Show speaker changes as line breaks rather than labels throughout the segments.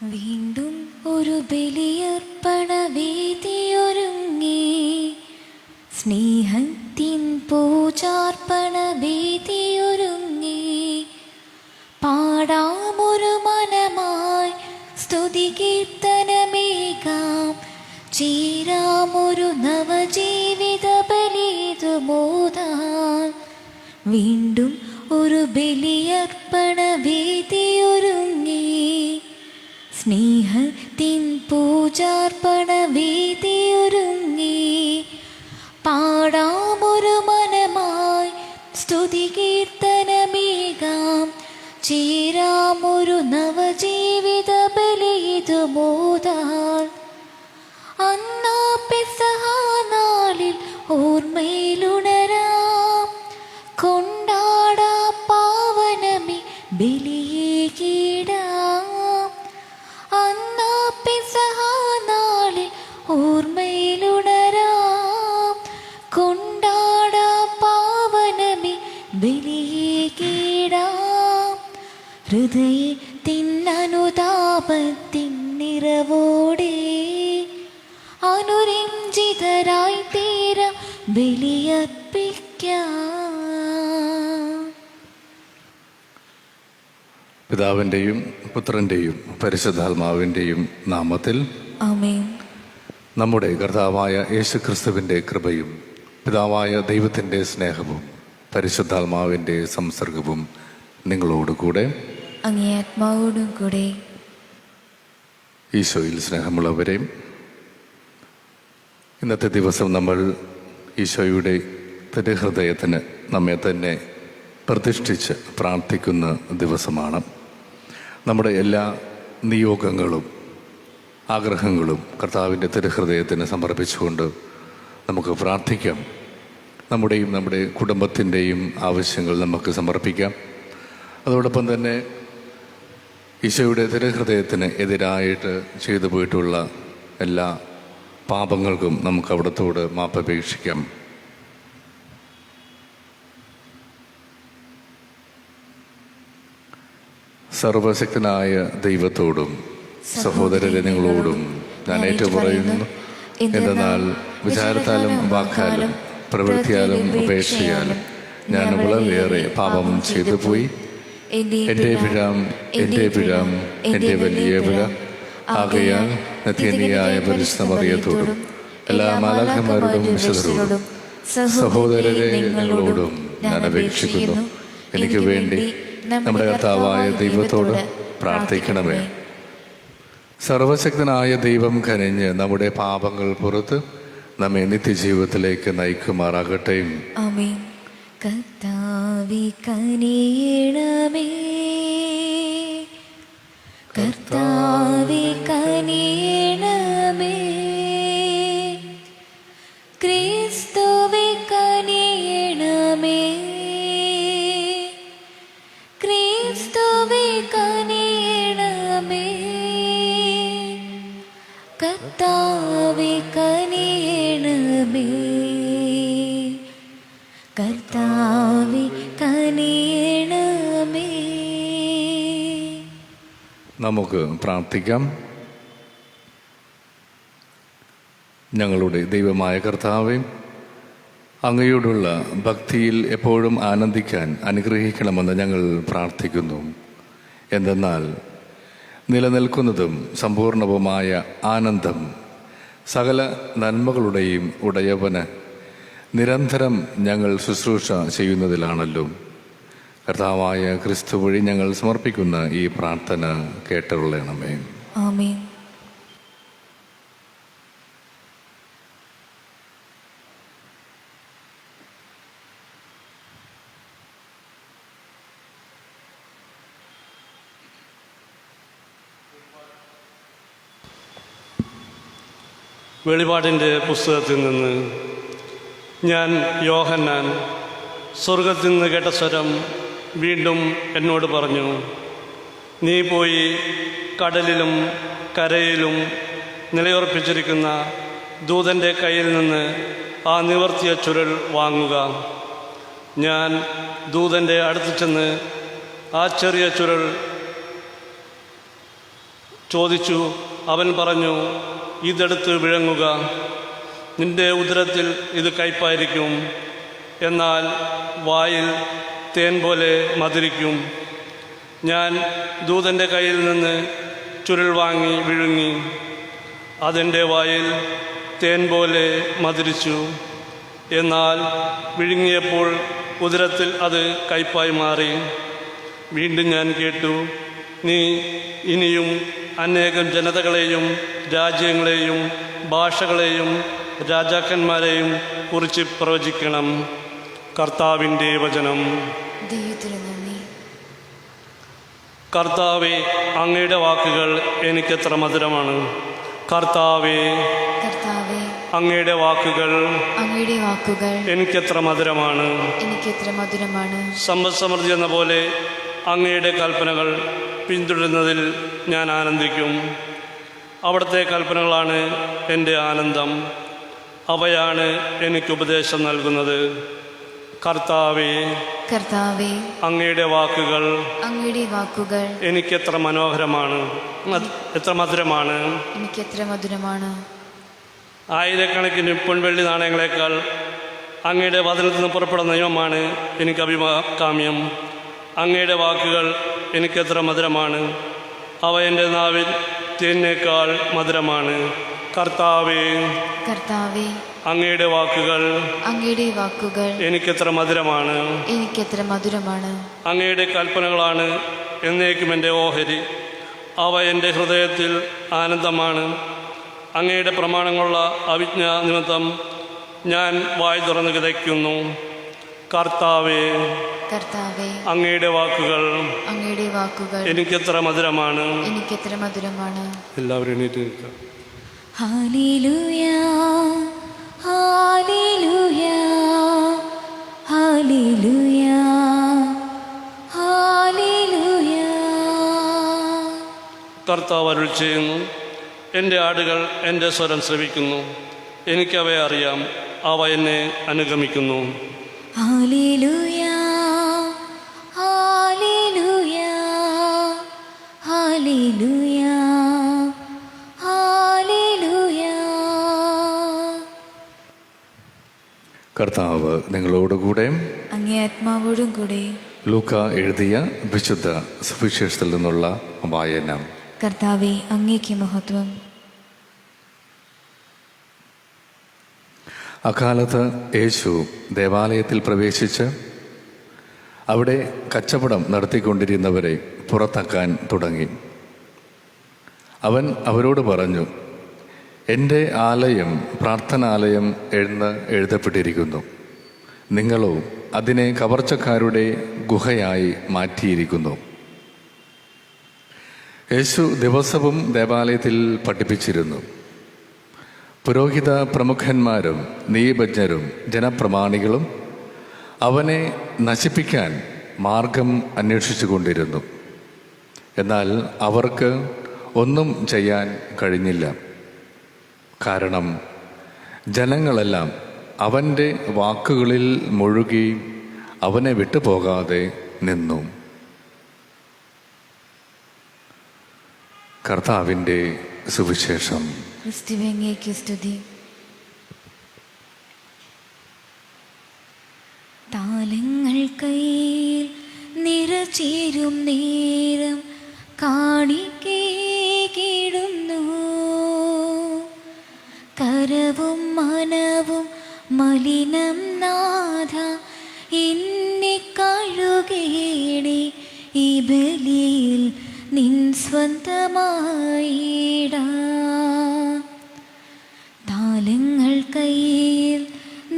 വീണ്ടും ഒരു ബലിയർപ്പണ വേദിയൊരുങ്ങി, സ്നേഹത്തിൻ പൂജാർപ്പണ വേദിയൊരുങ്ങി. പാടാമൊരു മനമായി സ്തുതി കീർത്തനമേകാം, ചേരാമൊരു നവജീവിത ബലിതു മോദാൻ. വീണ്ടും ഒരു ബലിയർപ്പണ വേദിയൊരുങ്ങി, സ്നേഹത്തിൻ പൂജാർപ്പണ വേദിയൊരുങ്ങി. പാടാമൊരു മനമായി സ്തുതി കീർത്തനമേകാം, ചേരാമൊരു നവജീവിത ബലിതു മോദാൻ. അന്നാ പെസഹ നാളിൽ ഓർമ്മയിലുണരാം, കൊണ്ടാടാ പാവനമേ ബലിയേകിടാം. അന്നാ പെസഹ നാളിൽ ഓർമ്മയിലുണരാം, കൊണ്ടാടാ പാവനമേ ബലിയേകിടാം. ഹൃദയത്തിൻ അനുതാപത്തിൻ നിറവോടെ അനുരഞ്ജിതരായി തീരാം ബലിയർപ്പിക്കാം.
പിതാവിൻ്റെയും പുത്രൻ്റെയും പരിശുദ്ധാത്മാവിൻ്റെയും നാമത്തിൽ
ആമേൻ.
നമ്മുടെ കർത്താവായ യേശുക്രിസ്തുവിൻ്റെ കൃപയും പിതാവായ ദൈവത്തിൻ്റെ സ്നേഹവും പരിശുദ്ധാത്മാവിൻ്റെ സംസർഗവും നിങ്ങളോടുകൂടെ
അങ്ങേ ആത്മാവോടും കൂടെ.
ഈശോയിൽ സ്നേഹമുള്ളവരെ, ഇന്നത്തെ ദിവസം നമ്മൾ ഈശോയുടെ തിരുഹൃദയത്തിന് നമ്മെ തന്നെ പ്രതിഷ്ഠിച്ച് പ്രാർത്ഥിക്കുന്ന ദിവസമാണ്. നമ്മുടെ എല്ലാ നിയോഗങ്ങളും ആഗ്രഹങ്ങളും കർത്താവിൻ്റെ തിരുഹൃദയത്തിന് സമർപ്പിച്ചുകൊണ്ട് നമുക്ക് പ്രാർത്ഥിക്കാം. നമ്മുടെയും നമ്മുടെ കുടുംബത്തിൻ്റെയും ആവശ്യങ്ങൾ നമുക്ക് സമർപ്പിക്കാം. അതോടൊപ്പം തന്നെ ഈശോയുടെ തിരുഹൃദയത്തിന് എതിരായിട്ട് ചെയ്തു പോയിട്ടുള്ള എല്ലാ പാപങ്ങൾക്കും നമുക്ക് അവിടത്തോട് മാപ്പപേക്ഷിക്കാം. സർവശക്തനായ ദൈവത്തോടും സഹോദരരെ നിങ്ങളോടും ഞാൻ ഏറ്റുപറയുന്നു. എന്തെന്നാൽ വിചാരത്താലും വാക്കാലും പ്രവൃത്തിയാലും ഉപേക്ഷയാലും ഞാൻ വളരെയേറെ പാപം ചെയ്തു പോയി. എൻ്റെ വലിയ പിഴ. ആകയാൽ നിത്യനിയായ പരിശുദ്ധ മറിയത്തോടും എല്ലാ മാലാഖമാരോടും വിശുദ്ധരോടും സഹോദരരെ നിങ്ങളോടും ഞാൻ അപേക്ഷിക്കുന്നു. എനിക്ക് വേണ്ടി നമ്മുടെ കർത്താവായ ദൈവത്തോട് പ്രാർത്ഥിക്കണമേ. സർവശക്തനായ ദൈവം കനിഞ്ഞ് നമ്മുടെ പാപങ്ങൾ പുറത്ത് നമ്മെ നിത്യജീവിതത്തിലേക്ക് നയിക്കുമാറാകട്ടെ.
ആമേൻ. കർത്താവേ കനിയണമേ, കർത്താവേ കനിയണമേ, ക്രിസ്തുവേ കനിയണമേ, ക്രിസ്തുവേ കനിയണമേ, കർത്താവേ കനിയണമേ, കർത്താവേ കനിയണമേ.
നമുക്ക് പ്രാർത്ഥിക്കാം. ഞങ്ങളുടെ ദൈവമായ കർത്താവേ, അങ്ങയോടുള്ള ഭക്തിയിൽ എപ്പോഴും ആനന്ദിക്കാൻ അനുഗ്രഹിക്കണമെന്ന് ഞങ്ങൾ പ്രാർത്ഥിക്കുന്നു. എന്തെന്നാൽ നിലനിൽക്കുന്നതും സമ്പൂർണവുമായ ആനന്ദം സകല നന്മകളുടെയും ഉടയവന് നിരന്തരം ഞങ്ങൾ ശുശ്രൂഷ ചെയ്യുന്നതിലാണല്ലോ. കർത്താവായ ക്രിസ്തു വഴി ഞങ്ങൾ സമർപ്പിക്കുന്ന ഈ പ്രാർത്ഥന കേട്ടരുളണമേ.
ആമേൻ.
വെളിപാടിൻ്റെ പുസ്തകത്തിൽ നിന്ന് ഞാൻ യോഹന്നാൻ സ്വർഗത്തിൽ നിന്ന് കേട്ട സ്വരം വീണ്ടും എന്നോട് പറഞ്ഞു, നീ പോയി കടലിലും കരയിലും നിലയുറപ്പിച്ചിരിക്കുന്ന ദൂതൻ്റെ കയ്യിൽ നിന്ന് ആ നിവർത്തിയ ചുരുൾ വാങ്ങുക. ഞാൻ ദൂതൻ്റെ അടുത്ത് ചെന്ന് ആ ചെറിയ ചുരുൾ ചോദിച്ചു. അവൻ പറഞ്ഞു, ഇതെടുത്ത് വിഴുങ്ങുക. നിന്റെ ഉദരത്തിൽ ഇത് കയ്പായിരിക്കും, എന്നാൽ വായിൽ തേൻ പോലെ മധുരിക്കും. ഞാൻ ദൂതൻ്റെ കയ്യിൽ നിന്ന് ചുരുൾ വാങ്ങി വിഴുങ്ങി. അതെൻ്റെ വായിൽ തേൻ പോലെ മധുരിച്ചു. എന്നാൽ വിഴുങ്ങിയപ്പോൾ ഉദരത്തിൽ അത് കയ്പായി മാറി. വീണ്ടും ഞാൻ കേട്ടു, നീ ഇനിയും അനേകം ജനതകളെയും രാജ്യങ്ങളെയും ഭാഷകളെയും രാജാക്കന്മാരെയും കുറിച്ച് പ്രവചിക്കണം. കർത്താവിൻ്റെ വചനം.
ദൈവത്തിന് നന്ദി.
കർത്താവേ, അങ്ങയുടെ വാക്കുകൾ എനിക്കെത്ര മധുരമാണ്. കർത്താവേ,
കർത്താവേ,
അങ്ങയുടെ വാക്കുകൾ
അങ്ങയുടെ വാക്കുകൾ
എനിക്കെത്ര മധുരമാണ്.
എനിക്കെത്ര മധുരമാണ്.
സമ്പദ് സമൃദ്ധി എന്ന പോലെ അങ്ങയുടെ കൽപ്പനകൾ പിന്തുടരുന്നതിൽ ഞാൻ ആനന്ദിക്കും. അവിടുത്തെ കൽപ്പനകളാണ് എൻ്റെ ആനന്ദം. അവയാണ് എനിക്ക് ഉപദേശം നൽകുന്നത്. കർത്താവേ,
കർത്താവേ,
അങ്ങയുടെ വാക്കുകൾ
അങ്ങയുടെ വാക്കുകൾ
എനിക്കെത്ര മനോഹരമാണ്, എത്ര മധുരമാണ്.
എനിക്കെത്ര മധുരമാണ്.
ആയിരക്കണക്കിന് പൊൻവെള്ളി നാണയങ്ങളെക്കാൾ അങ്ങയുടെ വചനത്തിൽ നിന്ന് പുറപ്പെടുന്ന നിയമമാണ് എനിക്ക് അഭികാമ്യം. അങ്ങയുടെ വാക്കുകൾ എനിക്കെത്ര മധുരമാണ്. അവ എൻ്റെ നാവിൽ തേനേക്കാൾ മധുരമാണ്. കർത്താവേ,
കർത്താവേ,
അങ്ങയുടെ വാക്കുകൾ
അങ്ങയുടെ വാക്കുകൾ
എനിക്കെത്ര മധുരമാണ്.
എനിക്കെത്ര മധുരമാണ്.
അങ്ങയുടെ കൽപ്പനകളാണ് എന്നേക്കും എൻ്റെ ഓഹരി. അവ എൻ്റെ ഹൃദയത്തിൽ ആനന്ദമാണ്. അങ്ങയുടെ പ്രമാണങ്ങളുള്ള അവിജ്ഞ നിമിത്തം ഞാൻ വായ് തുറന്ന് കിതയ്ക്കുന്നു. കർത്താവേ,
കർത്താവേ,
അങ്ങയുടെ വാക്കുകൾ
അങ്ങയുടെ വാക്കുകൾ
എനിക്കെത്ര മധുരമാണ്.
എനിക്കെത്ര മധുരമാണ്.
എല്ലാവരും എണീറ്റ് നിൽക്കുക.
ഹല്ലേലൂയ, ഹല്ലേലൂയ, ഹല്ലേലൂയ, ഹല്ലേലൂയ.
കർത്താവ് അരുൾ ചെയ്യുന്നു, എൻ്റെ ആടുകൾ എൻ്റെ സ്വരം ശ്രവിക്കുന്നു. എനിക്കവയെ അറിയാം, അവ എന്നെ അനുഗമിക്കുന്നു.
ഹല്ലേലൂയ, ഹല്ലേലൂയ, ഹല്ലേലൂയ, ഹല്ലേലൂയ.
കർത്താവ് നിങ്ങളോടുകൂടെ
അങ്ങേ ആത്മാവോടും കൂടെ.
ലൂക്ക എഴുതിയ വിശുദ്ധ സുവിശേഷത്തിൽ നിന്നുള്ള വായന.
കർത്താവേ, അങ്ങേക്ക് മഹത്വം.
അക്കാലത്ത് യേശു ദേവാലയത്തിൽ പ്രവേശിച്ച് അവിടെ കച്ചവടം നടത്തിക്കൊണ്ടിരുന്നവരെ പുറത്താക്കാൻ തുടങ്ങി. അവൻ അവരോട് പറഞ്ഞു, എൻ്റെ ആലയം പ്രാർത്ഥനാലയം എന്ന് എഴുതപ്പെട്ടിരിക്കുന്നു. നിങ്ങളോ അതിനെ കവർച്ചക്കാരുടെ ഗുഹയായി മാറ്റിയിരിക്കുന്നു. യേശു ദിവസവും ദേവാലയത്തിൽ പഠിപ്പിച്ചിരുന്നു. പുരോഹിത പ്രമുഖന്മാരും നിയമജ്ഞരും ജനപ്രമാണികളും അവനെ നശിപ്പിക്കാൻ മാർഗം അന്വേഷിച്ചു കൊണ്ടിരുന്നു. എന്നാൽ അവർക്ക് ഒന്നും ചെയ്യാൻ കഴിഞ്ഞില്ല. കാരണം ജനങ്ങളെല്ലാം അവൻ്റെ വാക്കുകളിൽ മുഴുകി അവനെ വിട്ടുപോകാതെ നിന്നു. കർത്താവിൻ്റെ സുവിശേഷം.
ക്രിസ്തുവേ, അങ്ങേക്ക് സ്തുതി. താലങ്ങൾ കയ്യിൽ നിറചേരും നേരം കാണിക്കേടുന്നു. കരവും മനവും മലിനം നാഥ, എന്നെ കഴുകേണേ ഈ ബലിയിൽ നിൻ സ്വന്തമായിടാ. താലങ്ങൾ കയ്യിൽ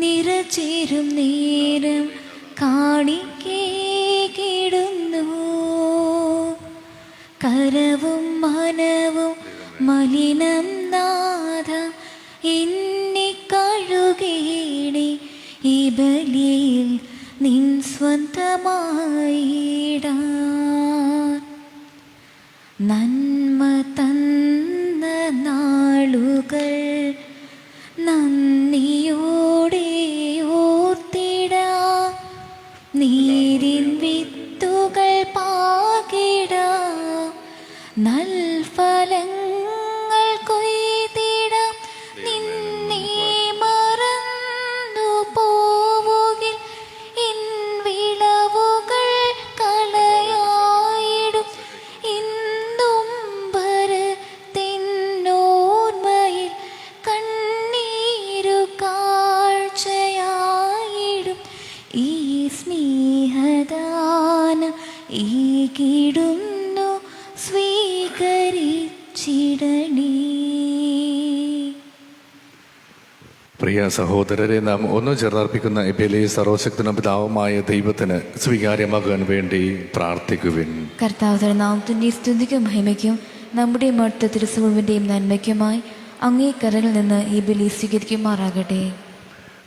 നിറചേരും നേരം കാണിക്കേടുന്നു. കരവും മനവും മലിനം നാഥ, എന്നെ കഴുകേണേ ഈ ബലിയിൽ നിൻ സ്വന്തമായിടാ. നന്മ തന്ന നാളുകൾ നന്ദിയോടെ ഓർത്തിടാ. നീരിൻ വിത്തുകൾ പാകിടാ. നൽഫലങ്ങൾ നീക്കിടുന്നു സ്വീകരിച്ചിടണേ.
പ്രിയ സഹോദരരെ, നാം ഒന്നു ചേർന്നർപ്പിക്കുന്ന എബേലി സർവശക്തനും പിതാവുമായ ദൈവത്തിന് സ്വീകാര്യമാകാൻ വേണ്ടി പ്രാർത്ഥിക്കുവിൻ.
കർത്താവ് നാമത്തിന്റെ സ്തുതിക്കും മഹിമയ്ക്കും നമ്മുടെ മടുത്ത തിരുസമുഴുവിൻ്റെയും നന്മയ്ക്കുമായി അങ്ങേ കരയിൽ നിന്ന് ഈ ബലി സ്വീകരിക്കുമാറാകട്ടെ.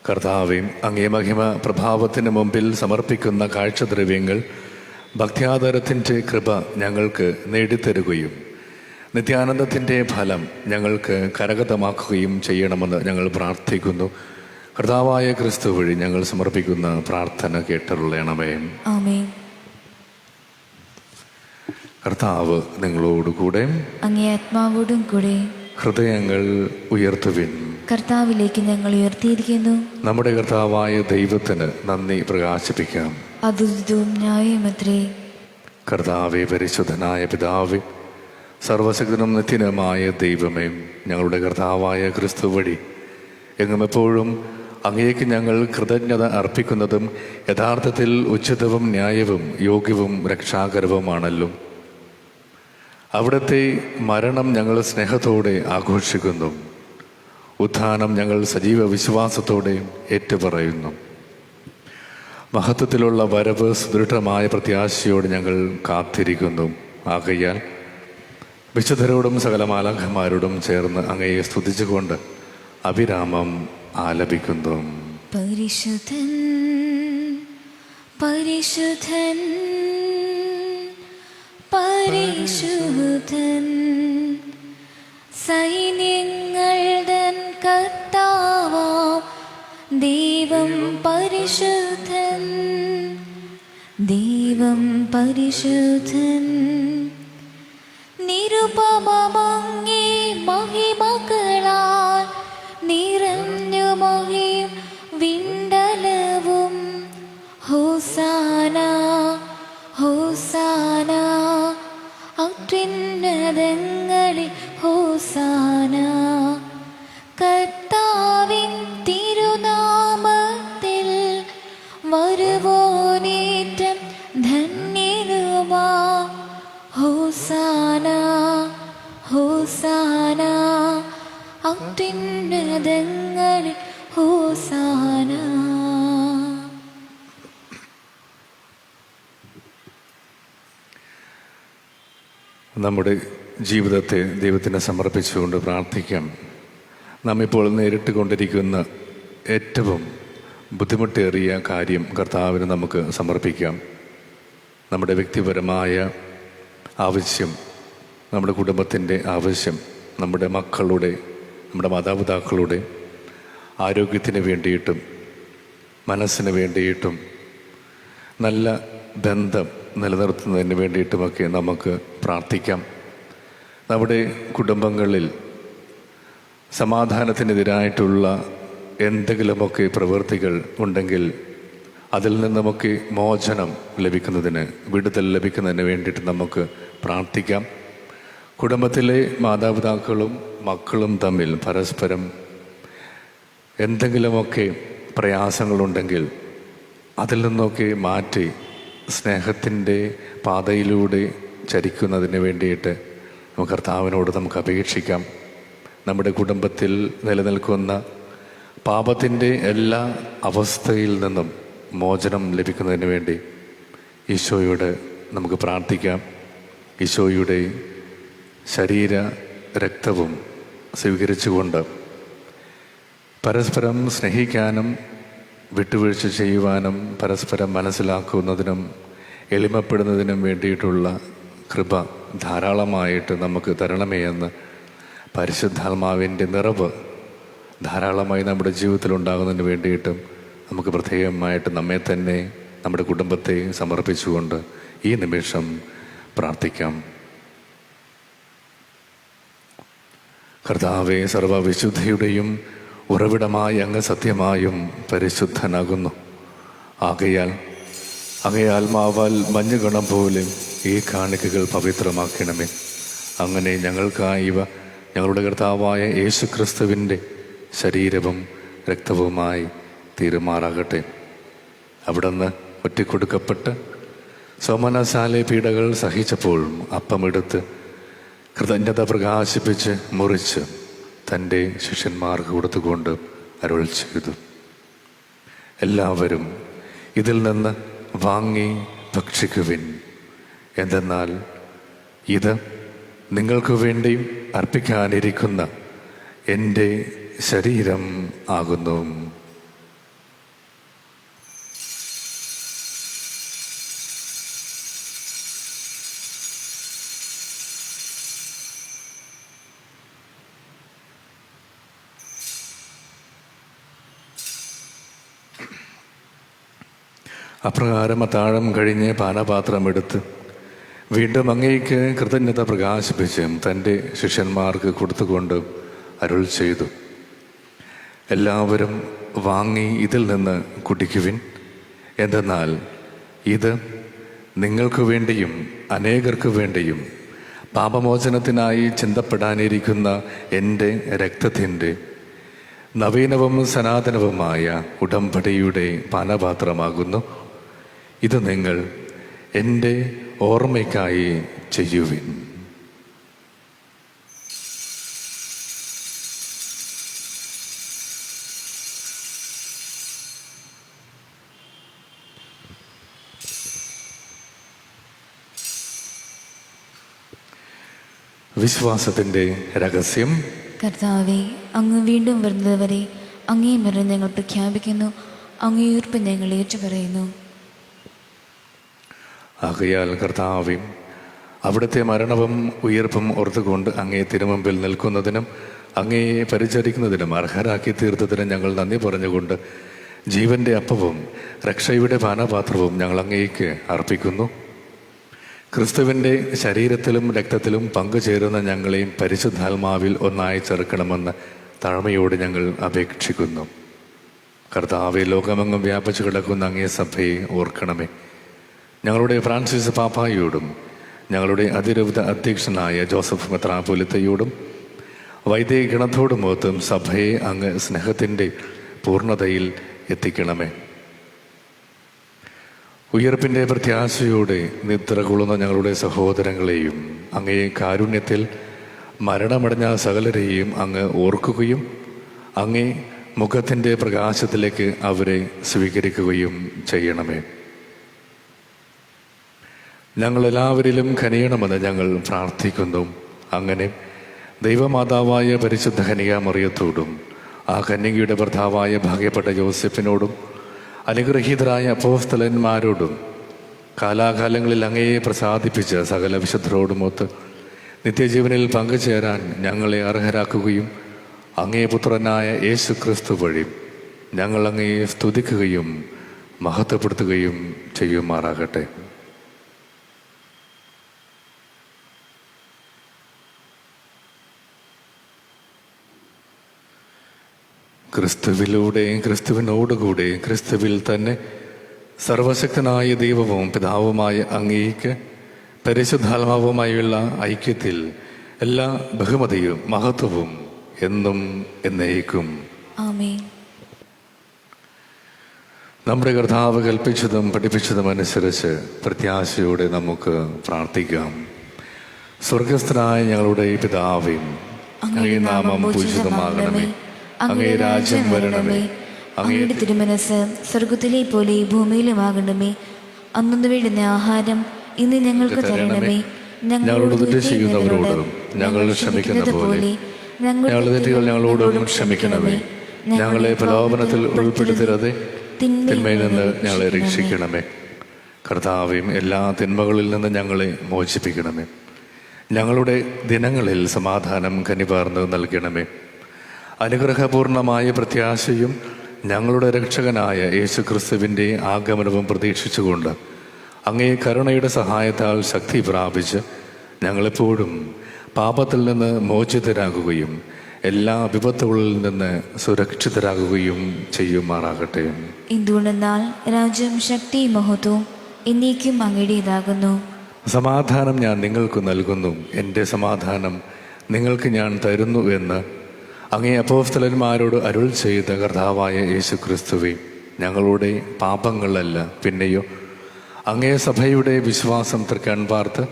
കർത്താവേ, അങ്ങേ മഹിമ പ്രഭാവത്തിന് മുമ്പിൽ സമർപ്പിക്കുന്ന കാഴ്ചദ്രവ്യങ്ങൾ ഭക്ത്യാദരത്തിൻ്റെ കൃപ ഞങ്ങൾക്ക് നേടിത്തരുകയും നിത്യാനന്ദത്തിൻ്റെ ഫലം ഞങ്ങൾക്ക് കരഗതമാക്കുകയും ചെയ്യണമെന്ന് ഞങ്ങൾ പ്രാർത്ഥിക്കുന്നു. കർത്താവായ ക്രിസ്തു വഴി ഞങ്ങൾ സമർപ്പിക്കുന്ന പ്രാർത്ഥന കേട്ടരുളണമേ.
ആമേൻ.
കർത്താവ് നിങ്ങളോടുകൂടെ,
അങ്ങേ ആത്മാവോടും കൂടെ.
ഹൃദയങ്ങൾ ഉയർത്തുവിൻ.
കർത്താവിലേക്ക് ഞങ്ങൾ ഉയർത്തിയിരിക്കുന്നു.
നമ്മുടെ കർത്താവായ ദൈവത്തിന് നന്ദി പ്രകാശിപ്പിക്കാം.
അതും ന്യായമത്രേ.
കർത്താവേ, പരിശുദ്ധനായ പിതാവേ, സർവശക്തനും നിത്യനുമായ ദൈവമേ, ഞങ്ങളുടെ കർത്താവായ ക്രിസ്തു വഴി എങ്ങും എപ്പോഴും അങ്ങേക്ക് ഞങ്ങൾ കൃതജ്ഞത അർപ്പിക്കുന്നതും യഥാർത്ഥത്തിൽ ഉചിതവും ന്യായവും യോഗ്യവും രക്ഷാകരവുമാണല്ലോ. അവിടുത്തെ മരണം ഞങ്ങൾ സ്നേഹത്തോടെ ആഘോഷിക്കുന്നു. ഉത്ഥാനം ഞങ്ങൾ സജീവ വിശ്വാസത്തോടെ ഏറ്റുപറയുന്നു. മഹത്വത്തിലുള്ള വരവ് സുദൃഢമായ പ്രത്യാശയോടെ ഞങ്ങൾ കാത്തിരിക്കുന്നു. ആകയാൽ വിശുദ്ധരോടും സകല മാലാഖമാരോടും ചേർന്ന് അങ്ങയെ സ്തുതിച്ചുകൊണ്ട് അവിരാമം ആലപിക്കുന്നു.
പരിശുദ്ധൻ പരിശുദ്ധൻ പരിശുദ്ധൻ സൈന്യങ്ങളുടെ കർത്താവാം ദൈവം പരിശുദ്ധൻ. ദൈവം പരിശുദ്ധൻ. നിരുപമങ്ങേ മഹിമകളാൽ നിറഞ്ഞു മഹിം വിണ്ടലവും. ഹോസാന ഹോസാന അത്യുന്നതങ്ങളിൽ ഹോസാന. കർത്താവിൻ തിരുനാമത്തിൽ വരുവോനേറ്റം ധന്യനുമാ. ഹോസാന ഹോസാന അത്യുന്നതങ്ങളിൽ ഹോസാന.
നമ്മുടെ ജീവിതത്തെ ദൈവത്തിന് സമർപ്പിച്ചുകൊണ്ട് പ്രാർത്ഥിക്കാം. നാം ഇപ്പോൾ നേരിട്ട് കൊണ്ടിരിക്കുന്ന ഏറ്റവും ബുദ്ധിമുട്ടേറിയ കാര്യം കർത്താവിന് നമുക്ക് സമർപ്പിക്കാം. നമ്മുടെ വ്യക്തിപരമായ ആവശ്യം, നമ്മുടെ കുടുംബത്തിൻ്റെ ആവശ്യം, നമ്മുടെ മക്കളുടെ, നമ്മുടെ മാതാപിതാക്കളുടെ ആരോഗ്യത്തിന് വേണ്ടിയിട്ടും മനസ്സിന് വേണ്ടിയിട്ടും നല്ല ബന്ധം നിലനിർത്തുന്നതിന് വേണ്ടിയിട്ടുമൊക്കെ നമുക്ക് പ്രാർത്ഥിക്കാം. നമ്മുടെ കുടുംബങ്ങളിൽ സമാധാനത്തിനെതിരായിട്ടുള്ള എന്തെങ്കിലുമൊക്കെ പ്രവൃത്തികൾ ഉണ്ടെങ്കിൽ അതിൽ നിന്നുമൊക്കെ മോചനം ലഭിക്കുന്നതിന്, വിടുതൽ ലഭിക്കുന്നതിന് വേണ്ടിയിട്ട് നമുക്ക് പ്രാർത്ഥിക്കാം. കുടുംബത്തിലെ മാതാപിതാക്കളും മക്കളും തമ്മിൽ പരസ്പരം എന്തെങ്കിലുമൊക്കെ പ്രയാസങ്ങളുണ്ടെങ്കിൽ അതിൽ നിന്നൊക്കെ മാറ്റി സ്നേഹത്തിൻ്റെ പാതയിലൂടെ ചരിക്കുന്നതിന് വേണ്ടിയിട്ട് നമുക്ക് കർത്താവിനോട് നമുക്ക് അപേക്ഷിക്കാം. നമ്മുടെ കുടുംബത്തിൽ നിലനിൽക്കുന്ന പാപത്തിൻ്റെ എല്ലാ അവസ്ഥയിൽ നിന്നും മോചനം ലഭിക്കുന്നതിന് വേണ്ടി ഈശോയോട് നമുക്ക് പ്രാർത്ഥിക്കാം. ഈശോയുടെ ശരീര രക്തവും സ്വീകരിച്ചുകൊണ്ട് പരസ്പരം സ്നേഹിക്കാനും വിട്ടുവീഴ്ച ചെയ്യുവാനും പരസ്പരം മനസ്സിലാക്കുന്നതിനും എളിമപ്പെടുന്നതിനും വേണ്ടിയിട്ടുള്ള കൃപ ധാരാളമായിട്ട് നമുക്ക് തരണമേ എന്ന് പരിശുദ്ധാത്മാവിൻ്റെ നിറവ് ധാരാളമായി നമ്മുടെ ജീവിതത്തിൽ ഉണ്ടാകുന്നതിന് വേണ്ടിയിട്ടും നമുക്ക് പ്രത്യേകമായിട്ട് നമ്മെ തന്നെ, നമ്മുടെ കുടുംബത്തെ സമർപ്പിച്ചുകൊണ്ട് ഈ നിമിഷം പ്രാർത്ഥിക്കാം. കർത്താവേ, സർവ്വവിശുദ്ധിയുടെയും ഉറവിടമായി അങ്ങ് സത്യമായും പരിശുദ്ധനാകുന്നു. ആകയാൽ അങ്ങേ ആത്മാവാൽ മഞ്ഞുകണം പോലെ ഈ കാണിക്കകൾ പവിത്രമാക്കണമേ. അങ്ങനെ ഞങ്ങൾക്കായിവ ഞങ്ങളുടെ കർത്താവായ യേശുക്രിസ്തുവിൻ്റെ ശരീരവും രക്തവുമായി തീരുമാറാകട്ടെ. അവിടുന്ന് ഒറ്റിക്കൊടുക്കപ്പെട്ട് സോമനസാലെ പീഡകൾ സഹിച്ചപ്പോഴും അപ്പമെടുത്ത് കൃതജ്ഞത പ്രകാശിപ്പിച്ച് മുറിച്ച് തൻ്റെ ശിഷ്യന്മാർക്ക് കൊടുത്തുകൊണ്ട് അരുൾ ചെയ്തു, എല്ലാവരും ഇതിൽ നിന്ന് വാങ്ങി ഭക്ഷിക്കുവിൻ. എന്തെന്നാൽ ഇത് നിങ്ങൾക്ക് വേണ്ടിയും അർപ്പിക്കാനിരിക്കുന്ന എൻ്റെ ശരീരം ആകുന്നു. അപ്രകാരം അത്താഴം കഴിഞ്ഞ് പാനപാത്രമെടുത്ത് വീണ്ടും അങ്ങേക്ക് കൃതജ്ഞത പ്രകാശിപ്പിച്ചും തൻ്റെ ശിഷ്യന്മാർക്ക് കൊടുത്തുകൊണ്ട് അരുൾ ചെയ്തു, എല്ലാവരും വാങ്ങി ഇതിൽ നിന്ന് കുടിക്കുവിൻ. എന്തെന്നാൽ ഇത് നിങ്ങൾക്ക് വേണ്ടിയും അനേകർക്ക് വേണ്ടിയും പാപമോചനത്തിനായി ചിന്തപ്പെടാനിരിക്കുന്ന എൻ്റെ രക്തത്തിൻ്റെ നവീനവും സനാതനവുമായ ഉടമ്പടിയുടെ പാനപാത്രമാകുന്നു. ഇത് നിങ്ങൾ എൻ്റെ ഓർമ്മയ്ക്കായി ചെയ്യുവിൻ. വിശ്വാസത്തിൻ്റെ രഹസ്യം.
കർത്താവെ, അങ്ങ് വീണ്ടും വരുന്നതുവരെ അങ്ങേ മരണം ഞങ്ങൾ പ്രഖ്യാപിക്കുന്നു, അങ്ങേ ഉയർപ്പ് ഞങ്ങൾ ഏറ്റുപറയുന്നു.
ആകയാൽ കർത്താവേ, അവിടുത്തെ മരണവും ഉയർപ്പും ഓർത്തുകൊണ്ട് അങ്ങേ തിരുമുമ്പിൽ നിൽക്കുന്നതിനും അങ്ങയെ പരിചരിക്കുന്നതിനും അർഹരാക്കി തീർത്തതിനും ഞങ്ങൾ നന്ദി പറഞ്ഞുകൊണ്ട് ജീവൻ്റെ അപ്പവും രക്ഷയുടെ പാനപാത്രവും ഞങ്ങൾ അങ്ങേക്ക് അർപ്പിക്കുന്നു. ക്രിസ്തുവിൻ്റെ ശരീരത്തിലും രക്തത്തിലും പങ്കുചേരുന്ന ഞങ്ങളെയും പരിശുദ്ധാത്മാവിൽ ഒന്നായി ചേർക്കണമെന്ന് താഴ്മയോട് ഞങ്ങൾ അപേക്ഷിക്കുന്നു. കർത്താവെ, ലോകമെങ്ങും വ്യാപിച്ചു കിടക്കുന്ന അങ്ങേ സഭയെ ഓർക്കണമേ. ഞങ്ങളുടെ ഫ്രാൻസിസ് പാപ്പായോടും ഞങ്ങളുടെ അതിരൂപത അധ്യക്ഷനായ ജോസഫ് മെത്രാപ്പൊലീത്തയോടും വൈദികഗണത്തോടുമൊത്തും സഭയെ അങ്ങ് സ്നേഹത്തിൻ്റെ പൂർണ്ണതയിൽ എത്തിക്കണമേ. ഉയർപ്പിൻ്റെ പ്രത്യാശയോടെ നിദ്ര കൊള്ളുന്ന ഞങ്ങളുടെ സഹോദരങ്ങളെയും അങ്ങേ കാരുണ്യത്തിൽ മരണമടഞ്ഞ സകലരെയും അങ്ങ് ഓർക്കുകയും അങ്ങേ മുഖത്തിൻ്റെ പ്രകാശത്തിലേക്ക് അവരെ സ്വീകരിക്കുകയും ചെയ്യണമേ. ഞങ്ങളെല്ലാവരിലും കനിയണമെന്ന് ഞങ്ങൾ പ്രാർത്ഥിക്കുന്നു. അങ്ങനെ ദൈവമാതാവായ പരിശുദ്ധ കന്യകാമറിയത്തോടും ആ കന്യകയുടെ ഭർത്താവായ ഭാഗ്യപ്പെട്ട യോസെഫിനോടും അനുഗ്രഹീതരായ അപ്പോസ്തലന്മാരോടും കാലാകാലങ്ങളിൽ അങ്ങയെ പ്രസാദിപ്പിച്ച സകല വിശുദ്ധരോടുമൊത്ത് നിത്യജീവനിൽ പങ്കുചേരാൻ ഞങ്ങളെ അർഹരാക്കുകയും അങ്ങേ പുത്രനായ യേശു ക്രിസ്തു വഴി ഞങ്ങൾ അങ്ങയെ സ്തുതിക്കുകയും മഹത്വപ്പെടുത്തുകയും ചെയ്യുമാറാകട്ടെ. ക്രിസ്തുവിലൂടെ, ക്രിസ്തുവിനോടുകൂടെ, ക്രിസ്തുവിൽ തന്നെ സർവശക്തനായ ദൈവവും പിതാവുമായ അങ്ങേക്ക് പരിശുദ്ധാത്മാവുമായുള്ള ഐക്യത്തിൽ എല്ലാ ബഹുമതിയും മഹത്വവും എന്നും എന്നേക്കും
ആമേൻ.
നമ്മുടെ കർത്താവ് കൽപ്പിച്ചതും പഠിപ്പിച്ചതും അനുസരിച്ച് പ്രത്യാശയോടെ നമുക്ക് പ്രാർത്ഥിക്കാം. സ്വർഗസ്ഥനായ ഞങ്ങളുടെ പിതാവേ, അങ്ങേ നാമം പൂജിതമാകണമേ, അങ്ങേ രാജ്യം വരണമേ,
അങ്ങയുടെ തിരുമനസ് സ്വർഗത്തിലെ പോലെ ഭൂമിയിലുമാകണമേ. അന്നു വേണ്ടുന്ന ആഹാരം ഇന്ന് ഞങ്ങൾക്ക് തരണമേ.
ഞങ്ങളോട് തെറ്റ് ചെയ്യുന്നവരോട് ഞങ്ങൾ ക്ഷമിക്കുന്ന പോലെ ഞങ്ങളുടെ തെറ്റുകൾ ഞങ്ങളോടും ക്ഷമിക്കണമേ. ഞങ്ങളെ പ്രലോഭനത്തിൽ ഉൾപ്പെടുത്തരുതേ, തിന്മയിൽ നിന്ന് ഞങ്ങളെ രക്ഷിക്കണമേ. കർത്താവേയും എല്ലാ തിന്മകളിൽ നിന്ന് ഞങ്ങളെ മോചിപ്പിക്കണമേ. ഞങ്ങളുടെ ദിനങ്ങളിൽ സമാധാനം കനിപാർന്ന് നൽകണമേ. അനുഗ്രഹപൂർണമായ പ്രത്യാശയും ഞങ്ങളുടെ രക്ഷകനായ യേശു ക്രിസ്തുവിൻ്റെ ആഗമനവും പ്രതീക്ഷിച്ചുകൊണ്ട് അങ്ങേ കരുണയുടെ സഹായത്താൽ ശക്തി പ്രാപിച്ച് ഞങ്ങളെപ്പോഴും പാപത്തിൽ നിന്ന് മോചിതരാകുകയും എല്ലാ വിപത്തുകളിൽ നിന്ന് സുരക്ഷിതരാകുകയും ചെയ്യുമാറാകട്ടെ.
എന്തുകൊണ്ടെന്നാൽ രാജ്യം, ശക്തി, മഹത്വവും എന്നേക്കും അങ്ങയുടേതാകുന്നു.
സമാധാനം ഞാൻ നിങ്ങൾക്ക് നൽകുന്നു, എൻ്റെ സമാധാനം നിങ്ങൾക്ക് ഞാൻ തരുന്നു എന്ന് അങ്ങേ അപ്പോസ്തലന്മാരോട് അരുൾ ചെയ്ത കർത്താവായ യേശു ക്രിസ്തുവേ, ഞങ്ങളുടെ പാപങ്ങളല്ല പിന്നെയോ അങ്ങേ സഭയുടെ വിശ്വാസം തൃക്കൺ പാർത്ത്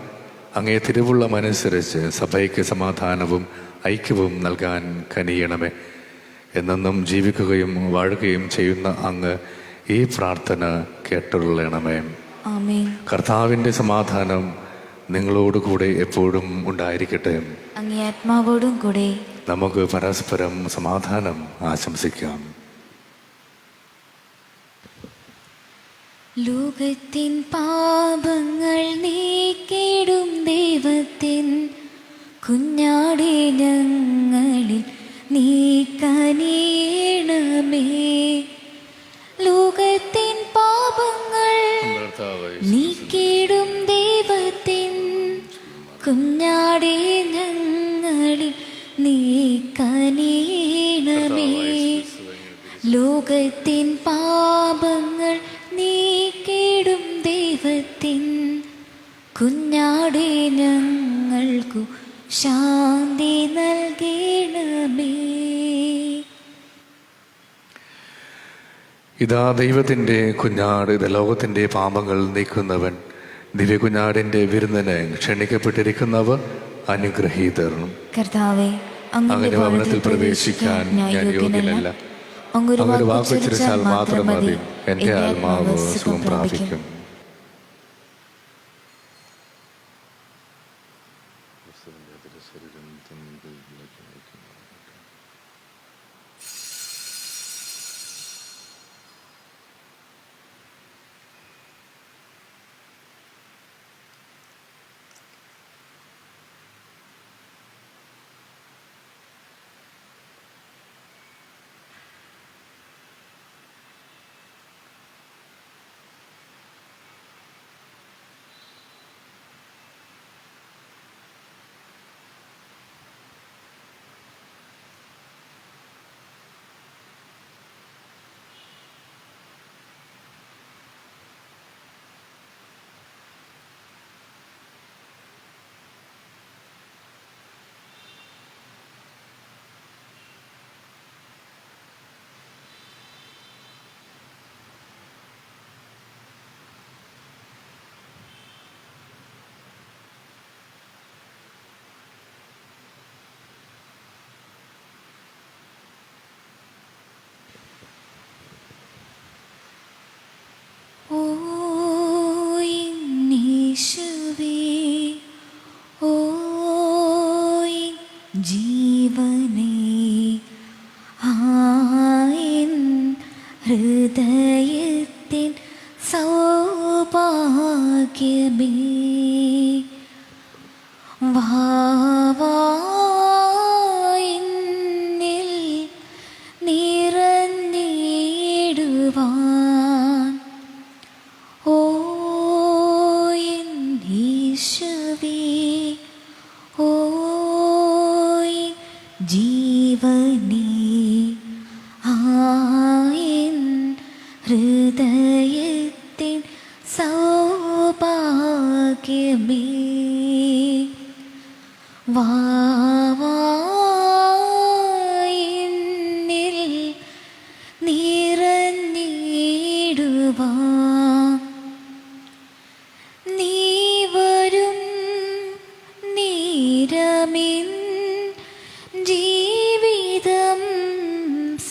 അങ്ങേ തിരുവുള്ളമനുസരിച്ച് സഭയ്ക്ക് സമാധാനവും ഐക്യവും നൽകാൻ കനിയണമേ. എന്നെന്നും ജീവിക്കുകയും വാഴുകയും ചെയ്യുന്ന അങ്ങ് ഈ പ്രാർത്ഥന കേട്ടുകൊള്ളണമേ.
ആമേൻ.
കർത്താവിൻ്റെ സമാധാനം നിങ്ങളോടുകൂടെ എപ്പോഴും ഉണ്ടായിരിക്കട്ടെ.
അങ്ങേ ആത്മാവോടും കൂടെ.
നമുക്ക് പരസ്പരം സമാധാനം ആശംസിക്കാം.
ലോകത്തിൻ പാപങ്ങൾ നീക്കിടും ദൈവത്തിൻ കുഞ്ഞാടേ ഞങ്ങളിൽ നീ കനിയണമേ. ലോകത്തിൻ പാപങ്ങൾ നീക്കിടും ദൈവത്തിൻ കുഞ്ഞാടേ ഞങ്ങളിൽ നീ കനിയണമേ. ലോകത്തിൻ പാപങ്ങൾ നീക്കിടും ദൈവത്തിൻ കുഞ്ഞാടേ ഞങ്ങൾക്കു ശാന്തി നൽകണമേ.
ഇതാ ദൈവത്തിൻ്റെ കുഞ്ഞാട്, ഇത് ലോകത്തിൻ്റെ പാപങ്ങൾ നീക്കുന്നവൻ. ദിവ്യകുഞ്ഞാടിൻ്റെ വിരുന്നിന് ക്ഷണിക്കപ്പെട്ടിരിക്കുന്നവർ അനുഗ്രഹീതർ.
കർത്താവേ, അങ്ങയുടെ ഭവനത്തിൽ പ്രവേശിക്കാൻ ഞാൻ യോഗ്യനല്ല. അങ്ങൊരു വാക്കുച്ചരിച്ചാൽ മാത്രം മതി,
എൻ്റെ ആത്മാവ് സുഖം പ്രാപിക്കും.
ജീവനേ ആയിൻ ഹൃദയത്തിൻ സൗഭാഗ്യമേ, വാവായിന്നിൽ നിറഞ്ഞിടുവാൻ ഓ എൻ യേശുവേ, ഓ ജീവനേ ആയിൻ ഹൃദയത്തിൻ സൗഭാഗ്യമേ, വാവായിന്നിൽ നിറഞ്ഞിടുവാൻ നീ വരും നേരമിൻ ജീവിതം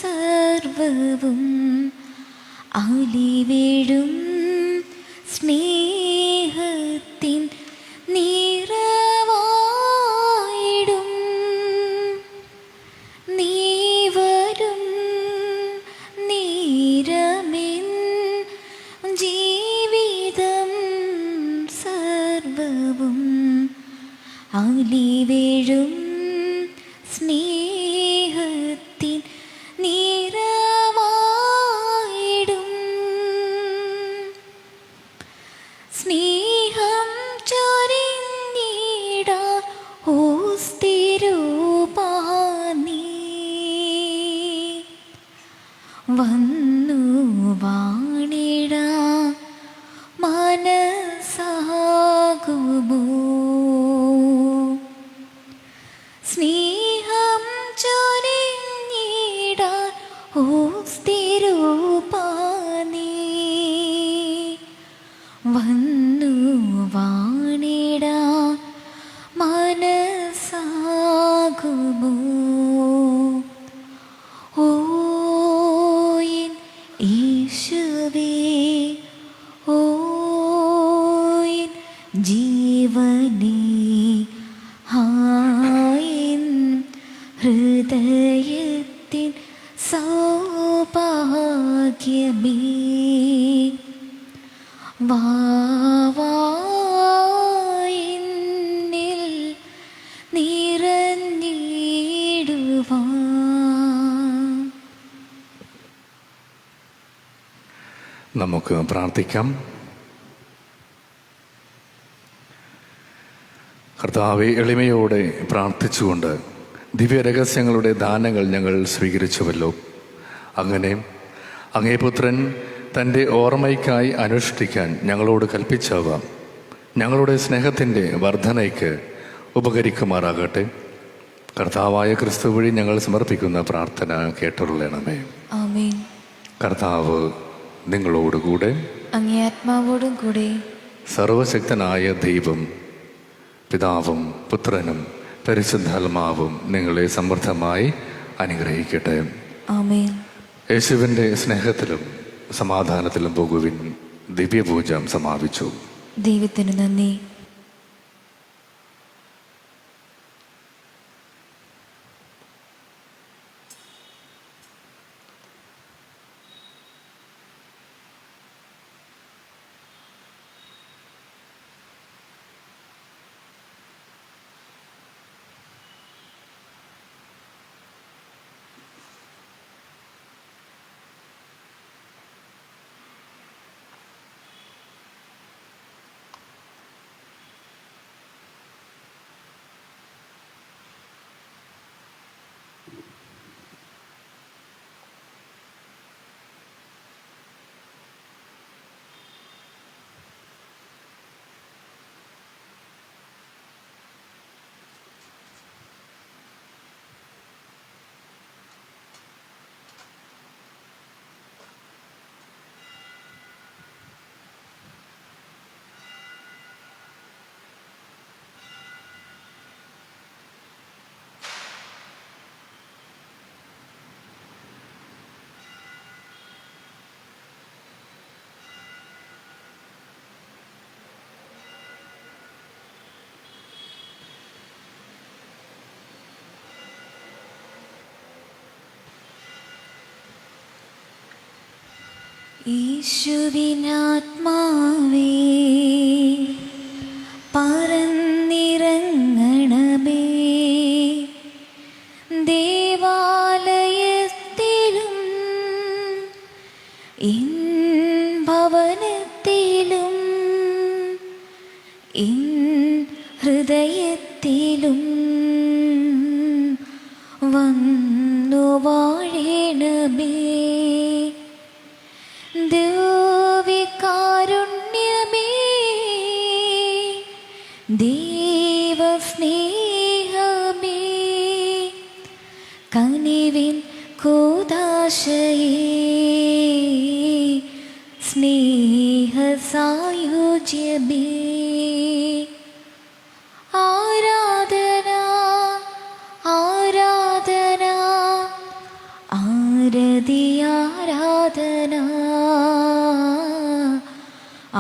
സർവവും അലിവേഴും സ്നേഹത്തിൻ നിറവായിടും. നീ വരും നേരമിൻ ജീവിതം സർവവും അലിവേഴും സ്നേഹത്തിൻ നിറവായിടും. സ്നേഹം ചൊരിഞ്ഞിടാൻ ഓസ്തിരൂപാനീ വന്നു വാണിടാൻ മനസ്സാകുമോ? സ്നേഹം ഹൃദയത്തിൻ സൗഭാഗ്യമേ വാവായിന്നിൽ നിറഞ്ഞിടുവാൻ.
നമുക്ക് പ്രാർത്ഥിക്കാം. കർത്താവെ, എളിമയോടെ പ്രാർത്ഥിച്ചുകൊണ്ട് ദിവ്യരഹസ്യങ്ങളുടെ ദാനങ്ങൾ ഞങ്ങൾ സ്വീകരിച്ചുവല്ലോ. അങ്ങനെ അങ്ങേ പുത്രൻ തൻ്റെ ഓർമ്മയ്ക്കായി അനുഷ്ഠിക്കാൻ ഞങ്ങളോട് കൽപ്പിച്ചവ ഞങ്ങളുടെ സ്നേഹത്തിൻ്റെ വർധനയ്ക്ക് ഉപകരിക്കുമാറാകട്ടെ. കർത്താവായ ക്രിസ്തു വഴി ഞങ്ങൾ സമർപ്പിക്കുന്ന പ്രാർത്ഥന കേട്ടുള്ളണമേ.
ആമേൻ.
കർത്താവ് നിങ്ങളോടുകൂടെ,
അങ്ങേ ആത്മാവോടും കൂടെ.
സർവശക്തനായ ദൈവം പിതാവും പുത്രനും പരിശുദ്ധാത്മാവും നിങ്ങളെ സമൃദ്ധമായി അനുഗ്രഹിക്കട്ടെ.
ആമേൻ.
യേശുവിൻ്റെ സ്നേഹത്തിലും സമാധാനത്തിലും പോകുവിൻ. ദിവ്യപൂജ സമാപിച്ചു.
ദൈവത്തിന് നന്ദി. ഈശുവിനാത്മാവേ പറന്നിറങ്ങണമേ, ദേവാലയത്തിലും ഭവനത്തിലും ഹൃദയത്തിലും വന്നു വാഴണമേ. ദിവ്യകാരുണ്യമേ, ദൈവസ്നേഹമേ, കനിവിൻ കൂദാശയേ, സ്നേഹസായുജ്യമേ, ആരാധന ആരാധന ആരതി ആരാധന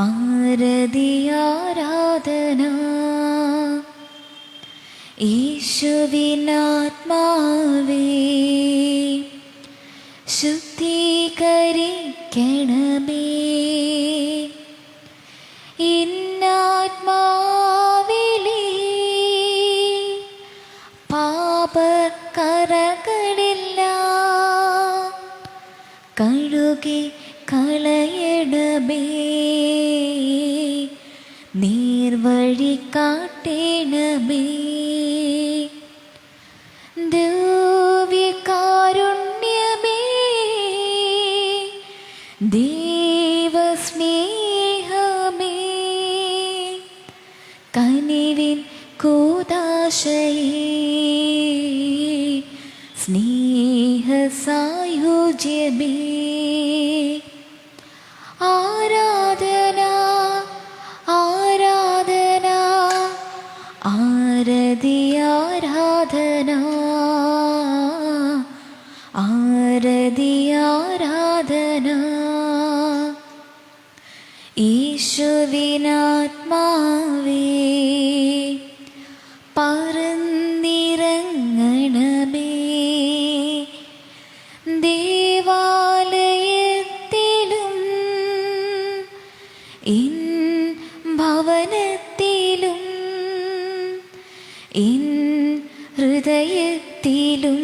ആരതി ആരാധന. യേശുവിനാത്മാവേ ശുദ്ധീകരിക്കണമേ, ഇന്നാത്മാവിലെ പാപക്കറകളെല്ലാം കഴുകി കളയണമേ, നേർവഴി കാട്ടണമേ. ദിവ്യകാരുണ്യമേ, ദൈവസ്നേഹമേ, കനിവിൻ കൂദാശയേ, സ്നേഹസായുജ്യമേ, ആരാധന ആരാധന ആരതി ആരാധന ആരതി ആരാധന. യേശുവിനാത്മാവേ പറന്നിറങ്ങണമേ, എൻ ഹൃദയത്തിലും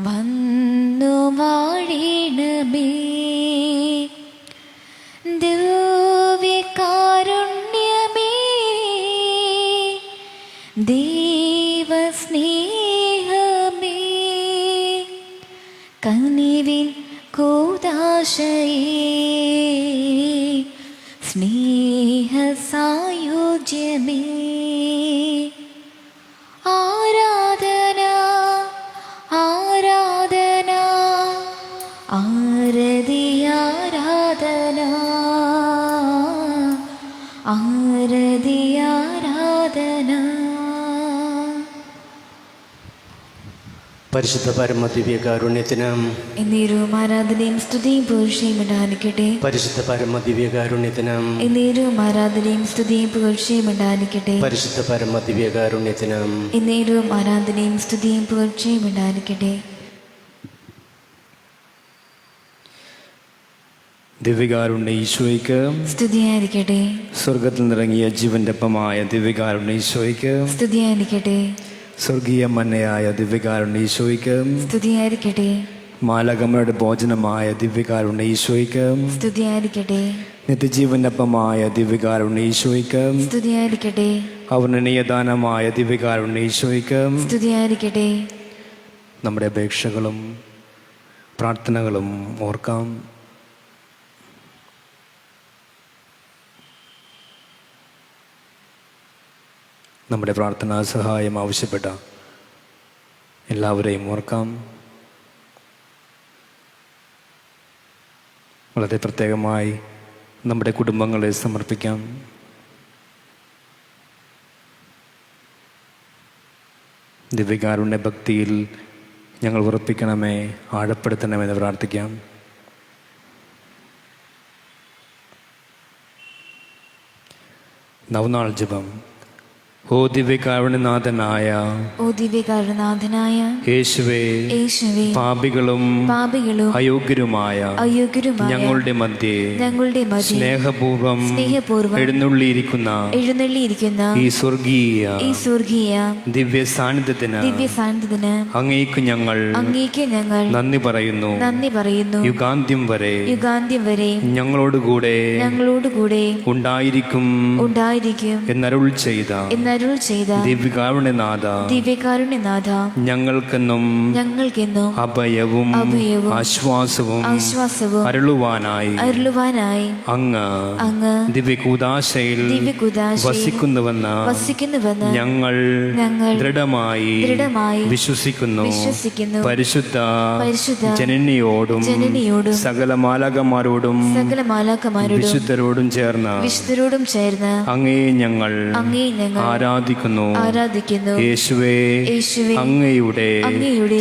വന്നു വാഴണമേ. ദിവ്യകാരുണ്യമേ, ദൈവസ്നേഹമേ, കനിവിൻ കൂദാശയേ, സ്നേഹസായുജ്യമേ, ആരാധന ആരാധന ആരതി ആരാധന ആരതി ആരാധന.
പരിശുദ്ധ പരമ ദിവ്യകാരുണ്യത്തിന്
എന്നേരവും ആരാധനയും സ്തുതിയും പുകഴ്ചയും ഉണ്ടായിരിക്കട്ടെ.
പരിശുദ്ധ പരമ ദിവ്യകാരുണ്യത്തിന്
എന്നേരവും ആരാധനയും സ്തുതിയും പുകഴ്ചയും ഉണ്ടായിരിക്കട്ടെ.
പരിശുദ്ധ പരമ ദിവ്യകാരുണ്യത്തിന്
എന്നേരവും ആരാധനയും സ്തുതിയും പുകഴ്ചയും ഉണ്ടായിരിക്കട്ടെ.
ദിവ്യകാരുണ്യ ഈശോയ്ക്ക്
സ്തുതിയായിരിക്കട്ടെ.
സ്വർഗത്തിൽ നിറങ്ങിയ ജീവന്റെ അപ്പമായ ദിവ്യകാരുണ്യ ഈശോയ്ക്ക്
സ്തുതിയായിരിക്കട്ടെ.
സ്വർഗീയ മന്നയായ ദിവ്യകാരുണ്യ ഈശോയ്ക്ക്
സ്തുതിയായിരിക്കട്ടെ.
മാലാഖമാരുടെ ഭോജനമായ ദിവ്യകാരുണ്യ ഈശോയ്ക്ക്
സ്തുതിയായിരിക്കട്ടെ.
നിത്യജീവന്റെ അപ്പമായ ദിവ്യകാരുണ്യ ഈശോയ്ക്ക്
സ്തുതിയായിരിക്കട്ടെ.
അവർണ്ണനീയദാനമായ ദിവ്യകാരുണ്യ ഈശോയ്ക്ക്
സ്തുതിയായിരിക്കട്ടെ.
നമ്മുടെ അപേക്ഷകളും പ്രാർത്ഥനകളും ഓർക്കാം. നമ്മുടെ പ്രാർത്ഥനാ സഹായം ആവശ്യപ്പെട്ട എല്ലാവരെയും ഓർക്കാം. വളരെ പ്രത്യേകമായി നമ്മുടെ കുടുംബങ്ങളെ സമർപ്പിക്കാം. ദിവ്യകാരുണ്യ ഭക്തിയിൽ ഞങ്ങൾ ഉറപ്പിക്കണമേ, ആഴപ്പെടുത്തണമെന്ന് പ്രാർത്ഥിക്കാം. നവനാൾ ജപം. ഓ ദിവ്യകാരുണ്യനാഥനായ യേശുവേ, പാപികളും അയോഗ്യരുമായ ഞങ്ങളുടെ മധ്യേ സ്നേഹപൂർവം എഴുന്നള്ളിയിരിക്കുന്ന ഈ സ്വർഗീയ ദിവ്യ സാന്നിധ്യത്തിന് അങ്ങേക്ക് ഞങ്ങൾ നന്ദി പറയുന്നു. യുഗാന്ത്യം വരെ ഞങ്ങളോടുകൂടെ ഉണ്ടായിരിക്കും എന്നരുൾ ചെയ്ത ദിവ്യകാരുണ്യനാഥ, ഞങ്ങൾക്കെന്നും അഭയവും ആശ്വാസവും അരുളുവാനായി അങ്ങ് ദിവ്യകൂദാശയിൽ വസിക്കുന്നുവെന്ന് ഞങ്ങൾ ദൃഢമായി വിശ്വസിക്കുന്നു. പരിശുദ്ധ ജനനിയോടും സകല മാലാഖമാരോടും വിശുദ്ധരോടും ചേർന്ന് അങ്ങേ ഞങ്ങൾ ആരാധിക്കുന്നു. യേശുവേ, അങ്ങയുടെ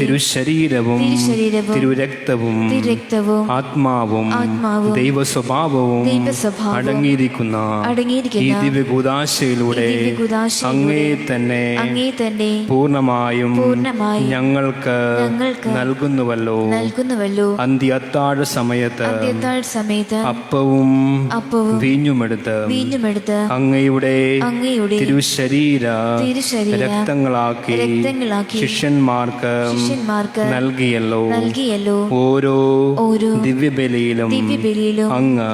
തിരുശരീരവും തിരുരക്തവും ആത്മാവും ദൈവസ്വഭാവവും അടങ്ങിയിരിക്കുന്ന ഈ ദിവ്യകൂദാശയിലൂടെ അങ്ങേ തന്നെ പൂർണ്ണമായും ഞങ്ങൾക്ക് നൽകുന്നുവല്ലോ. അന്ത്യ സമയത്ത് അപ്പവും വീഞ്ഞുമെടുത്ത് അങ്ങയുടെ തിരുശരീര രക്തങ്ങളാക്കി ശിഷ്യന്മാർക്ക് നൽകിയല്ലോ. ഓരോ ദിവ്യബലിയിലും അങ്ങ്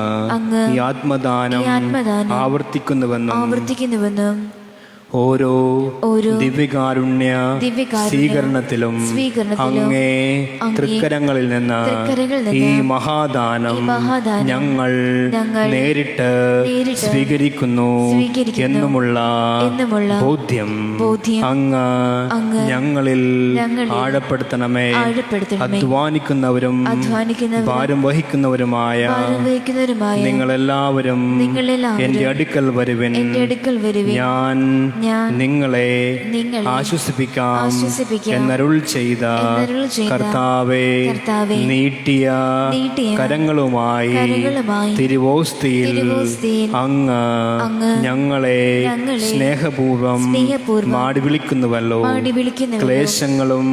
ഈ ആത്മദാനം ആവർത്തിക്കുന്നുവെന്നും ഓരോ ദിവ്യകാരുണ്യ സ്വീകരണത്തിലും അങ്ങേ തൃക്കരങ്ങളിൽ നിന്ന് ഈ മഹാദാനം ഞങ്ങൾ നേരിട്ട് സ്വീകരിക്കുന്നു എന്നുമുള്ള ബോധ്യം അങ്ങ് ഞങ്ങളിൽ ആഴപ്പെടുത്തണമേ. അധ്വാനിക്കുന്നവരും ഭാരം വഹിക്കുന്നവരുമായ നിങ്ങളെല്ലാവരും എന്റെ അടുക്കൽ വരുവിൻ, ഞാൻ നിങ്ങളെ ആശ്വസിപ്പിക്കാം എന്നരുൾ ചെയ്ത കർത്താവേ, നീട്ടിയ കരങ്ങളുമായി തിരുവോസ്തിയിൽ അങ്ങ് ഞങ്ങളെ സ്നേഹപൂർവം മാടി വിളിക്കുന്നുവല്ലോ. ക്ലേശങ്ങളും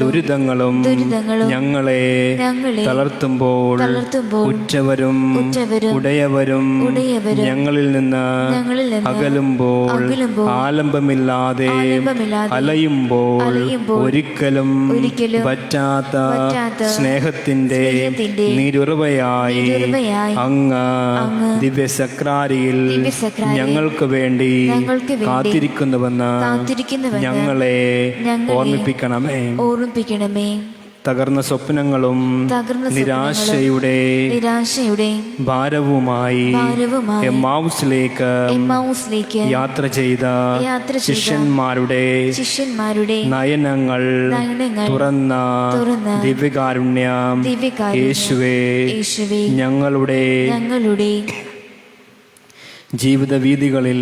ദുരിതങ്ങളും ഞങ്ങളെ തളർത്തുമ്പോൾ ഉറ്റവരും ഉടയവരും ഞങ്ങളിൽ നിന്ന് അകലുമ്പോൾ ആലംബമില്ലാതെ അലയുമ്പോൾ ഒരിക്കലും പറ്റാത്ത സ്നേഹത്തിന്റെ നീരുറവയായി അങ്ങ് ദിവ്യസക്രാരിയിൽ ഞങ്ങൾക്ക് വേണ്ടി കാത്തിരിക്കുന്നുവെന്ന് ഞങ്ങളെ ഓർമ്മിപ്പിക്കണമേ. തകർന്ന സ്വപ്നങ്ങളും നിരാശയുടെ ഭാരവുമായി എമ്മാവുസിലേക്ക് യാത്ര ചെയ്ത ശിഷ്യന്മാരുടെ നയനങ്ങൾ തുറന്ന ദിവ്യകാരുണ്യ യേശുവേ, ഞങ്ങളുടെ ജീവിത വീഥികളിൽ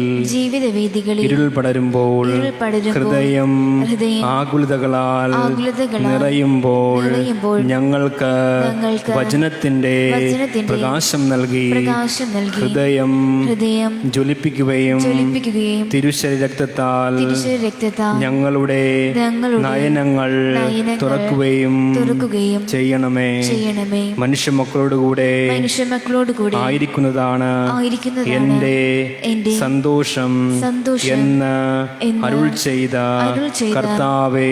ഇരുൾ പടരുമ്പോൾ ഹൃദയം ആകുലതകളാൽ നിറയുമ്പോൾ ഞങ്ങൾക്ക് വചനത്തിന്റെ പ്രകാശം നൽകി ഹൃദയം ജ്വലിപ്പിക്കുകയും തിരുശരീരത്താൽ ഞങ്ങളുടെ നയനങ്ങൾ തുറക്കുകയും ചെയ്യണമേ. മനുഷ്യ മക്കളോടുകൂടെ ആയിരിക്കുന്നതാണ് എന്റെ സന്തോഷം എന്ന് അരുൾ ചെയ്ത കർത്താവേ,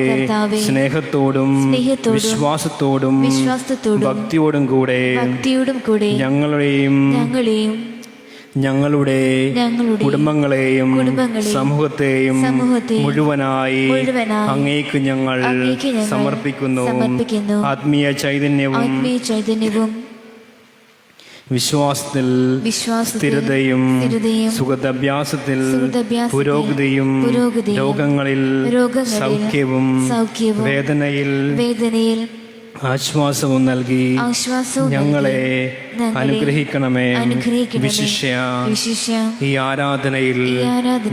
സ്നേഹത്തോടും വിശ്വാസത്തോടും ഭക്തിയോടും കൂടെ ഞങ്ങളുടെ കുടുംബങ്ങളെയും സമൂഹത്തെയും മുഴുവനായി അങ്ങേക്ക് ഞങ്ങൾ സമർപ്പിക്കുന്നു. ആത്മീയ ചൈതന്യവും വിശ്വാസത്തിൽ സ്ഥിരതയും സുഖദാഭ്യാസത്തിൽ പുരോഗതിയും രോഗങ്ങളിൽ സൗഖ്യവും വേദനയിൽ ആശ്വാസവും നൽകി ഞങ്ങളെ അനുഗ്രഹിക്കണമേ. വിശിഷ്യ ഈ ആരാധനയിൽ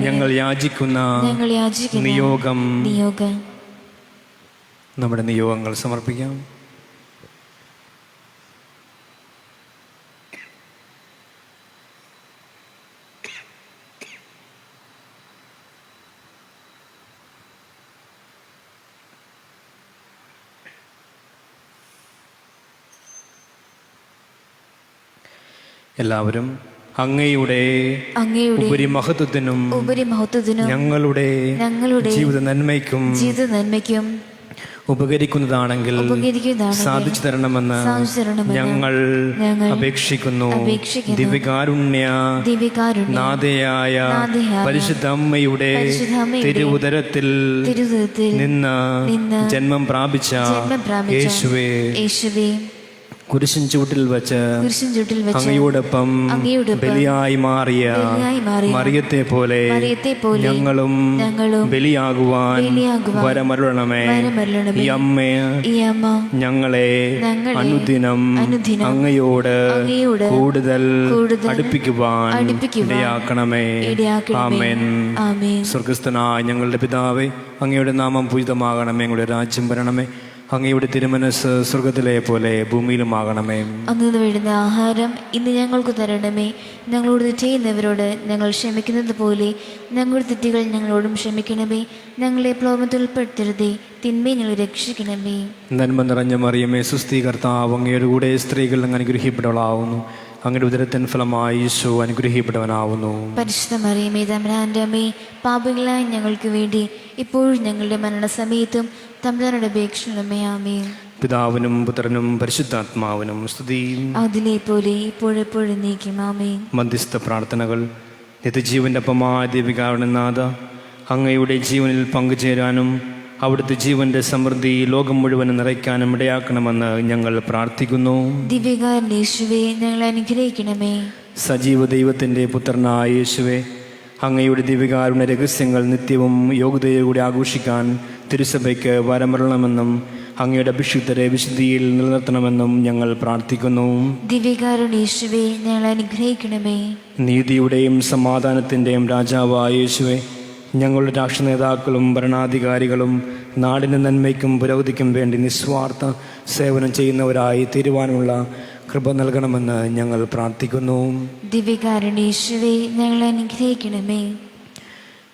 ഞങ്ങൾ യാചിക്കുന്ന നിയോഗം, നമ്മുടെ നിയോഗങ്ങൾ സമർപ്പിക്കാം. എല്ലാവരും അങ്ങയുടെ ഉപരിമഹത്വത്തിനും ഞങ്ങളുടെ ജീവിത നന്മയ്ക്കും ഉപകരിക്കുന്നതാണെങ്കിൽ സാധിച്ചു തരണമെന്ന് ഞങ്ങൾ അപേക്ഷിക്കുന്നു. ദിവ്യകാരുണ്യ നാഥയായ പരിശുദ്ധ അമ്മയുടെ തിരുവുദരത്തിൽ നിന്ന് ജന്മം പ്രാപിച്ച യേശുവേ, കുരിശിൻ ചൂട്ടിൽ വച്ച് അങ്ങയോടൊപ്പം ബലിയായി മാറിയ മറിയത്തെ പോലെ ഞങ്ങളും ബലിയാകുവാൻ വരമരുളണമേ. ഈ അമ്മ ഞങ്ങളെ അനുദിനം അങ്ങയോട് കൂടുതൽ അടുപ്പിക്കുവാൻ ഇടയാക്കണമേ. ആമേൻ. സ്വർഗസ്ഥനായ ഞങ്ങളുടെ പിതാവേ, അങ്ങയുടെ നാമം പൂജിതമാകണമേ. അങ്ങയുടെ രാജ്യം വരണമേ. അങ്ങയുടെ തിരുമനസ് സ്വർഗത്തിലെ പോലെ ഭൂമിയിലുമാകണമേ.
അന്ന് വേണ്ടുന്ന ആഹാരം ഇന്ന് ഞങ്ങൾക്ക് തരണമേ. ഞങ്ങളോട് ചെയ്യുന്നവരോട് ഞങ്ങൾ ക്ഷമിക്കുന്നത് പോലെ ഞങ്ങളുടെ തെറ്റുകൾ ഞങ്ങളോടും ക്ഷമിക്കണമേ. ഞങ്ങളെ പ്രലോഭനത്തിൽ ഉൾപ്പെടുത്തരുതേ, തിന്മയെ ഞങ്ങൾ രക്ഷിക്കണമേ.
നന്മ നിറഞ്ഞ മറിയമേ, സുസ്ഥി കർത്താവ് അങ്ങയുടെ കൂടെ സ്ത്രീകൾ അങ്ങ് അനുഗ്രഹിക്കപ്പെട്ടവളാവുന്നു. അങ്ങയുടെ ഉദരത്തിൻ ഫലമായി ഈശോ അനുഗ്രഹിക്കപ്പെട്ടവനാവുന്നു.
പരിശുദ്ധ മറിയമേ, തമ്പുരാന്റെ അമ്മേ, പാപികളായ ഞങ്ങൾക്ക് വേണ്ടി ഇപ്പോഴും ഞങ്ങളുടെ മരണസമയത്തും തമ്പുരാനോട് അപേക്ഷിക്കണമേ. ആമേൻ.
പിതാവിനും പുത്രനും പരിശുദ്ധാത്മാവിനും സ്തുതി.
അതിലെ പോലെ ഇപ്പോഴെപ്പോഴും നീക്കും. ആമേൻ.
മധ്യസ്ഥ പ്രാർത്ഥനകൾ. നിത്യജീവന്റെ അപ്പമായ ദൈവികാരുണ്യനാഥ, അങ്ങയുടെ ജീവനിൽ പങ്കുചേരാനും അവിടുത്തെ ജീവന്റെ സമൃദ്ധി ലോകം മുഴുവനും നിറയ്ക്കാനും ഇടയാക്കണമെന്ന് ഞങ്ങൾ പ്രാർത്ഥിക്കുന്നു.
ദിവ്യകാരുണ്യ യേശുവേ, ഞങ്ങളെ അനുഗ്രഹിക്കണമേ.
സജീവ ദൈവത്തിന്റെ പുത്രനായ യേശുവേ, അങ്ങയുടെ ദിവ്യകാരുണ്യ രഹസ്യങ്ങൾ നിത്യവും യോഗ്യതയോടെ ആഘോഷിക്കാൻ തിരുസഭയ്ക്ക് വരമരുളണമെന്നും അങ്ങയുടെ അഭിഷിക്തരെ വിശുദ്ധിയിൽ നിലനിർത്തണമെന്നും ഞങ്ങൾ പ്രാർത്ഥിക്കുന്നു.
ദിവ്യകാരുണ്യ യേശുവേ, ഞങ്ങളെ അനുഗ്രഹിക്കണമേ.
നീതിയുടെയും സമാധാനത്തിൻ്റെയും രാജാവായ യേശുവേ, ഞങ്ങളുടെ രാഷ്ട്ര നേതാക്കളും ഭരണാധികാരികളും നാടിൻ്റെ നന്മയ്ക്കും പുരോഗതിക്കും വേണ്ടി നിസ്വാർത്ഥ സേവനം ചെയ്യുന്നവരായി തീരുവാനുള്ള കൃപ നൽകണമെന്ന് ഞങ്ങൾ പ്രാർത്ഥിക്കുന്നു.
ദിവ്യകാരുണ്യ യേശുവേ, ഞങ്ങളെ അനുഗ്രഹിക്കണമേ.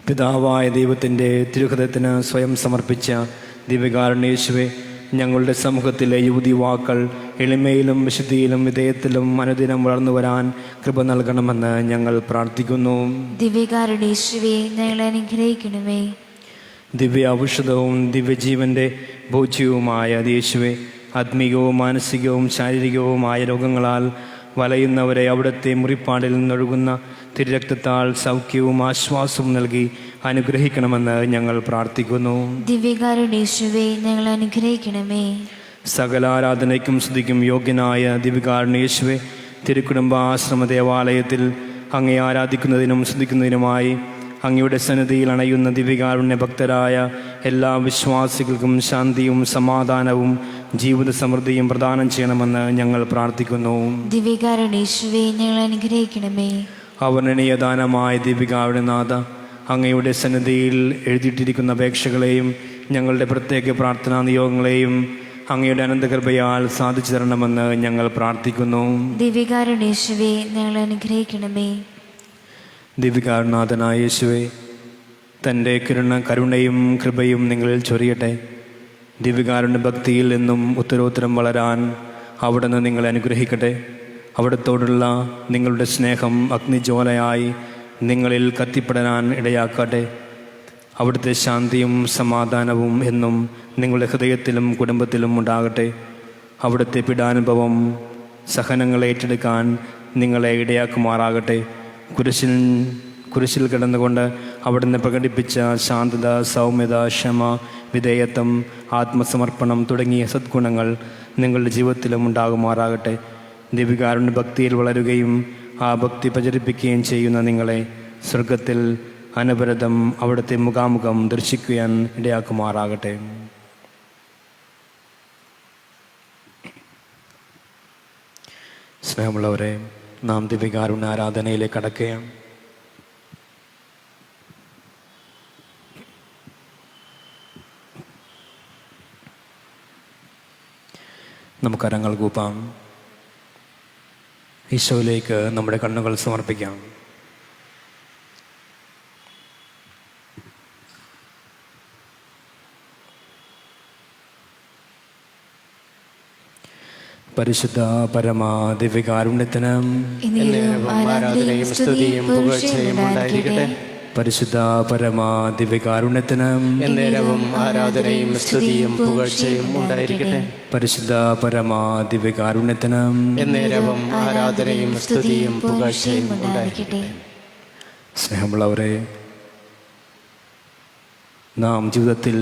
പിതാവായ ദൈവത്തിൻ്റെ തിരുഹൃദയത്തിന് സ്വയം സമർപ്പിച്ച ദിവ്യകാരുണ്യ യേശുവേ, ഞങ്ങളുടെ സമൂഹത്തിലെ യുവതിവാക്കൾ എളിമയിലും വിശുദ്ധിയിലും വിധേയത്തിലും അനുദിനം വളർന്നു വരാൻ കൃപ നൽകണമെന്ന് ഞങ്ങൾ പ്രാർത്ഥിക്കുന്നു.
ദിവ്യകാരുണ്യേശുവേ, ഞങ്ങളെ അനുഗ്രഹിക്കണമേ.
ദിവ്യ ഔഷധവും ദിവ്യജീവൻ്റെ ഭോജ്യവുമായ യേശുവേ, ആത്മീയവും മാനസികവും ശാരീരികവുമായ രോഗങ്ങളാൽ വലയുന്നവരെ അവിടുത്തെ മുറിപ്പാടിൽ നിന്നൊഴുകുന്ന തിരുരക്തത്താൽ സൗഖ്യവും ആശ്വാസവും നൽകി അനുഗ്രഹിക്കണമെന്ന് ഞങ്ങൾ പ്രാർത്ഥിക്കുന്നു.
ദിവ്യകാരുണ്യേശുവേ, ഞങ്ങളെ അനുഗ്രഹിക്കണമേ.
സകല ആരാധനയ്ക്കും സ്തുതിക്കും യോഗ്യനായ ദിവ്യകാരുണ്യേശുവേ, തിരുക്കുടുംബാശ്രമ ദേവാലയത്തിൽ അങ്ങേ ആരാധിക്കുന്നതിനും സ്തുതിക്കുന്നതിനുമായി അങ്ങയുടെ സന്നിധിയിൽ അണയുന്ന ദിവ്യകാരുണ്യ ഭക്തരായ എല്ലാ വിശ്വാസികൾക്കും ശാന്തിയും സമാധാനവും ജീവിത സമൃദ്ധിയും പ്രദാനം ചെയ്യണമെന്ന് ഞങ്ങൾ പ്രാർത്ഥിക്കുന്നു.
ദിവ്യകാരുണ്യേശുവേ, ഞങ്ങളെ അനുഗ്രഹിക്കണമേ.
അവർണ്ണനീയ ദാനമായ ദീപികാവിടനാഥ, അങ്ങയുടെ സന്നിധിയിൽ എഴുതിയിട്ടിരിക്കുന്ന അപേക്ഷകളെയും ഞങ്ങളുടെ പ്രത്യേക പ്രാർത്ഥനാ നിയോഗങ്ങളെയും അങ്ങയുടെ അനന്തകൃപയാൽ സാധിച്ചു തരണമെന്ന് ഞങ്ങൾ പ്രാർത്ഥിക്കുന്നു.
ദിവ്യകാരുണ്യേശുവേ, ഞങ്ങളെ അനുഗ്രഹിക്കണമേ.
ദീപികാനാഥനായ യേശുവേ, തൻ്റെ കരുണയും കൃപയും നിങ്ങളിൽ ചൊരിയട്ടെ. ദീപികാരുണ്യ ഭക്തിയിൽ നിന്നും ഉത്തരോത്തരം വളരാൻ അവിടുന്ന് നിങ്ങളെ അനുഗ്രഹിക്കട്ടെ. അവിടത്തോടുള്ള നിങ്ങളുടെ സ്നേഹം അഗ്നിജ്വാലയായി നിങ്ങളിൽ കത്തിപ്പെടാൻ ഇടയാക്കട്ടെ. അവിടുത്തെ ശാന്തിയും സമാധാനവും എന്നും നിങ്ങളുടെ ഹൃദയത്തിലും കുടുംബത്തിലും ഉണ്ടാകട്ടെ. അവിടുത്തെ പീഡാനുഭവം സഹനങ്ങൾ ഏറ്റെടുക്കാൻ നിങ്ങളെ ഇടയാക്കുമാറാകട്ടെ. കുരിശിൽ കിടന്നുകൊണ്ട് അവിടുന്ന് പ്രകടിപ്പിച്ച ശാന്തത, സൗമ്യത, ക്ഷമ, വിധേയത്വം, ആത്മസമർപ്പണം തുടങ്ങിയ സദ്ഗുണങ്ങൾ നിങ്ങളുടെ ജീവിതത്തിലും ഉണ്ടാകുമാറാകട്ടെ. ദീപികാരുണ്യ ഭക്തിയിൽ വളരുകയും ആ ഭക്തി പ്രചരിപ്പിക്കുകയും ചെയ്യുന്ന നിങ്ങളെ സ്വർഗത്തിൽ അനവരതം അവിടുത്തെ മുഖാമുഖം ദർശിക്കുവാൻ ഇടയാക്കുമാറാകട്ടെ. സ്നേഹമുള്ളവരെ, നാം ദിവ്യകാരുണ്യ ആരാധനയിലേക്ക് കടക്കുകയാണ്. നമുക്ക് കരങ്ങൾ കൂപ്പാം. ഈശോയിലേക്ക് നമ്മുടെ കണ്ണുകൾ സമർപ്പിക്കാം. പരിശുദ്ധ പരമ ദിവ്യകാരുണ്യത്തിന്
ആരാധനയും സ്തുതിയും പുകഴ്ചയും ഉണ്ടായിരിക്കട്ടെ.
പരിശുദ്ധ പരമ ദിവ്യകാരുണ്യത്തിന്
എന്നേരവും ആരാധനയും സ്തുതിയും പുകഴ്ചയും ഉണ്ടായിരിക്കട്ടെ.
പരിശുദ്ധ പരമ ദിവ്യകാരുണ്യത്തിന്
എന്നേരവും ആരാധനയും സ്തുതിയും പുകഴ്ചയും ഉണ്ടായിരിക്കട്ടെ.
സ്നേഹമുള്ളവരെ, നാം ജീവിതത്തിൽ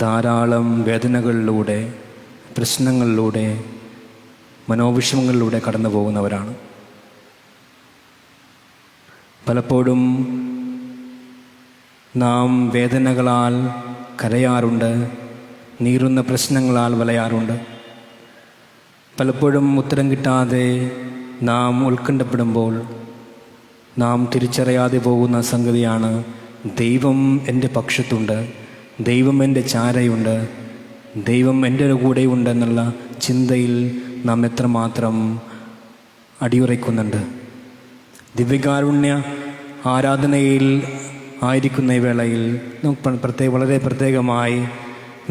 ധാരാളം വേദനകളിലൂടെ, പ്രശ്നങ്ങളിലൂടെ, മനോവിഷമങ്ങളിലൂടെ കടന്നു പോകുന്നവരാണ്. പലപ്പോഴും നാം വേദനകളാൽ കരയാറുണ്ട്, നീറുന്ന പ്രശ്നങ്ങളാൽ വലയാറുണ്ട്. പലപ്പോഴും ഉത്തരം കിട്ടാതെ നാം ഉത്കണ്ഠപ്പെടുമ്പോൾ നാം തിരിച്ചറിയാതെ പോകുന്ന സംഗതിയാണ്, ദൈവം എൻ്റെ പക്ഷത്തുണ്ട്, ദൈവം എൻ്റെ ചാരയുണ്ട്, ദൈവം എൻ്റെ കൂടെയുണ്ടെന്നുള്ള ചിന്തയിൽ നാം എത്രമാത്രം അടിയുറയ്ക്കുന്നുണ്ട്. ദിവ്യകാരുണ്യ ആരാധനയിൽ ആയിരിക്കുന്ന ഈ വേളയിൽ നമുക്ക് വളരെ പ്രത്യേകമായി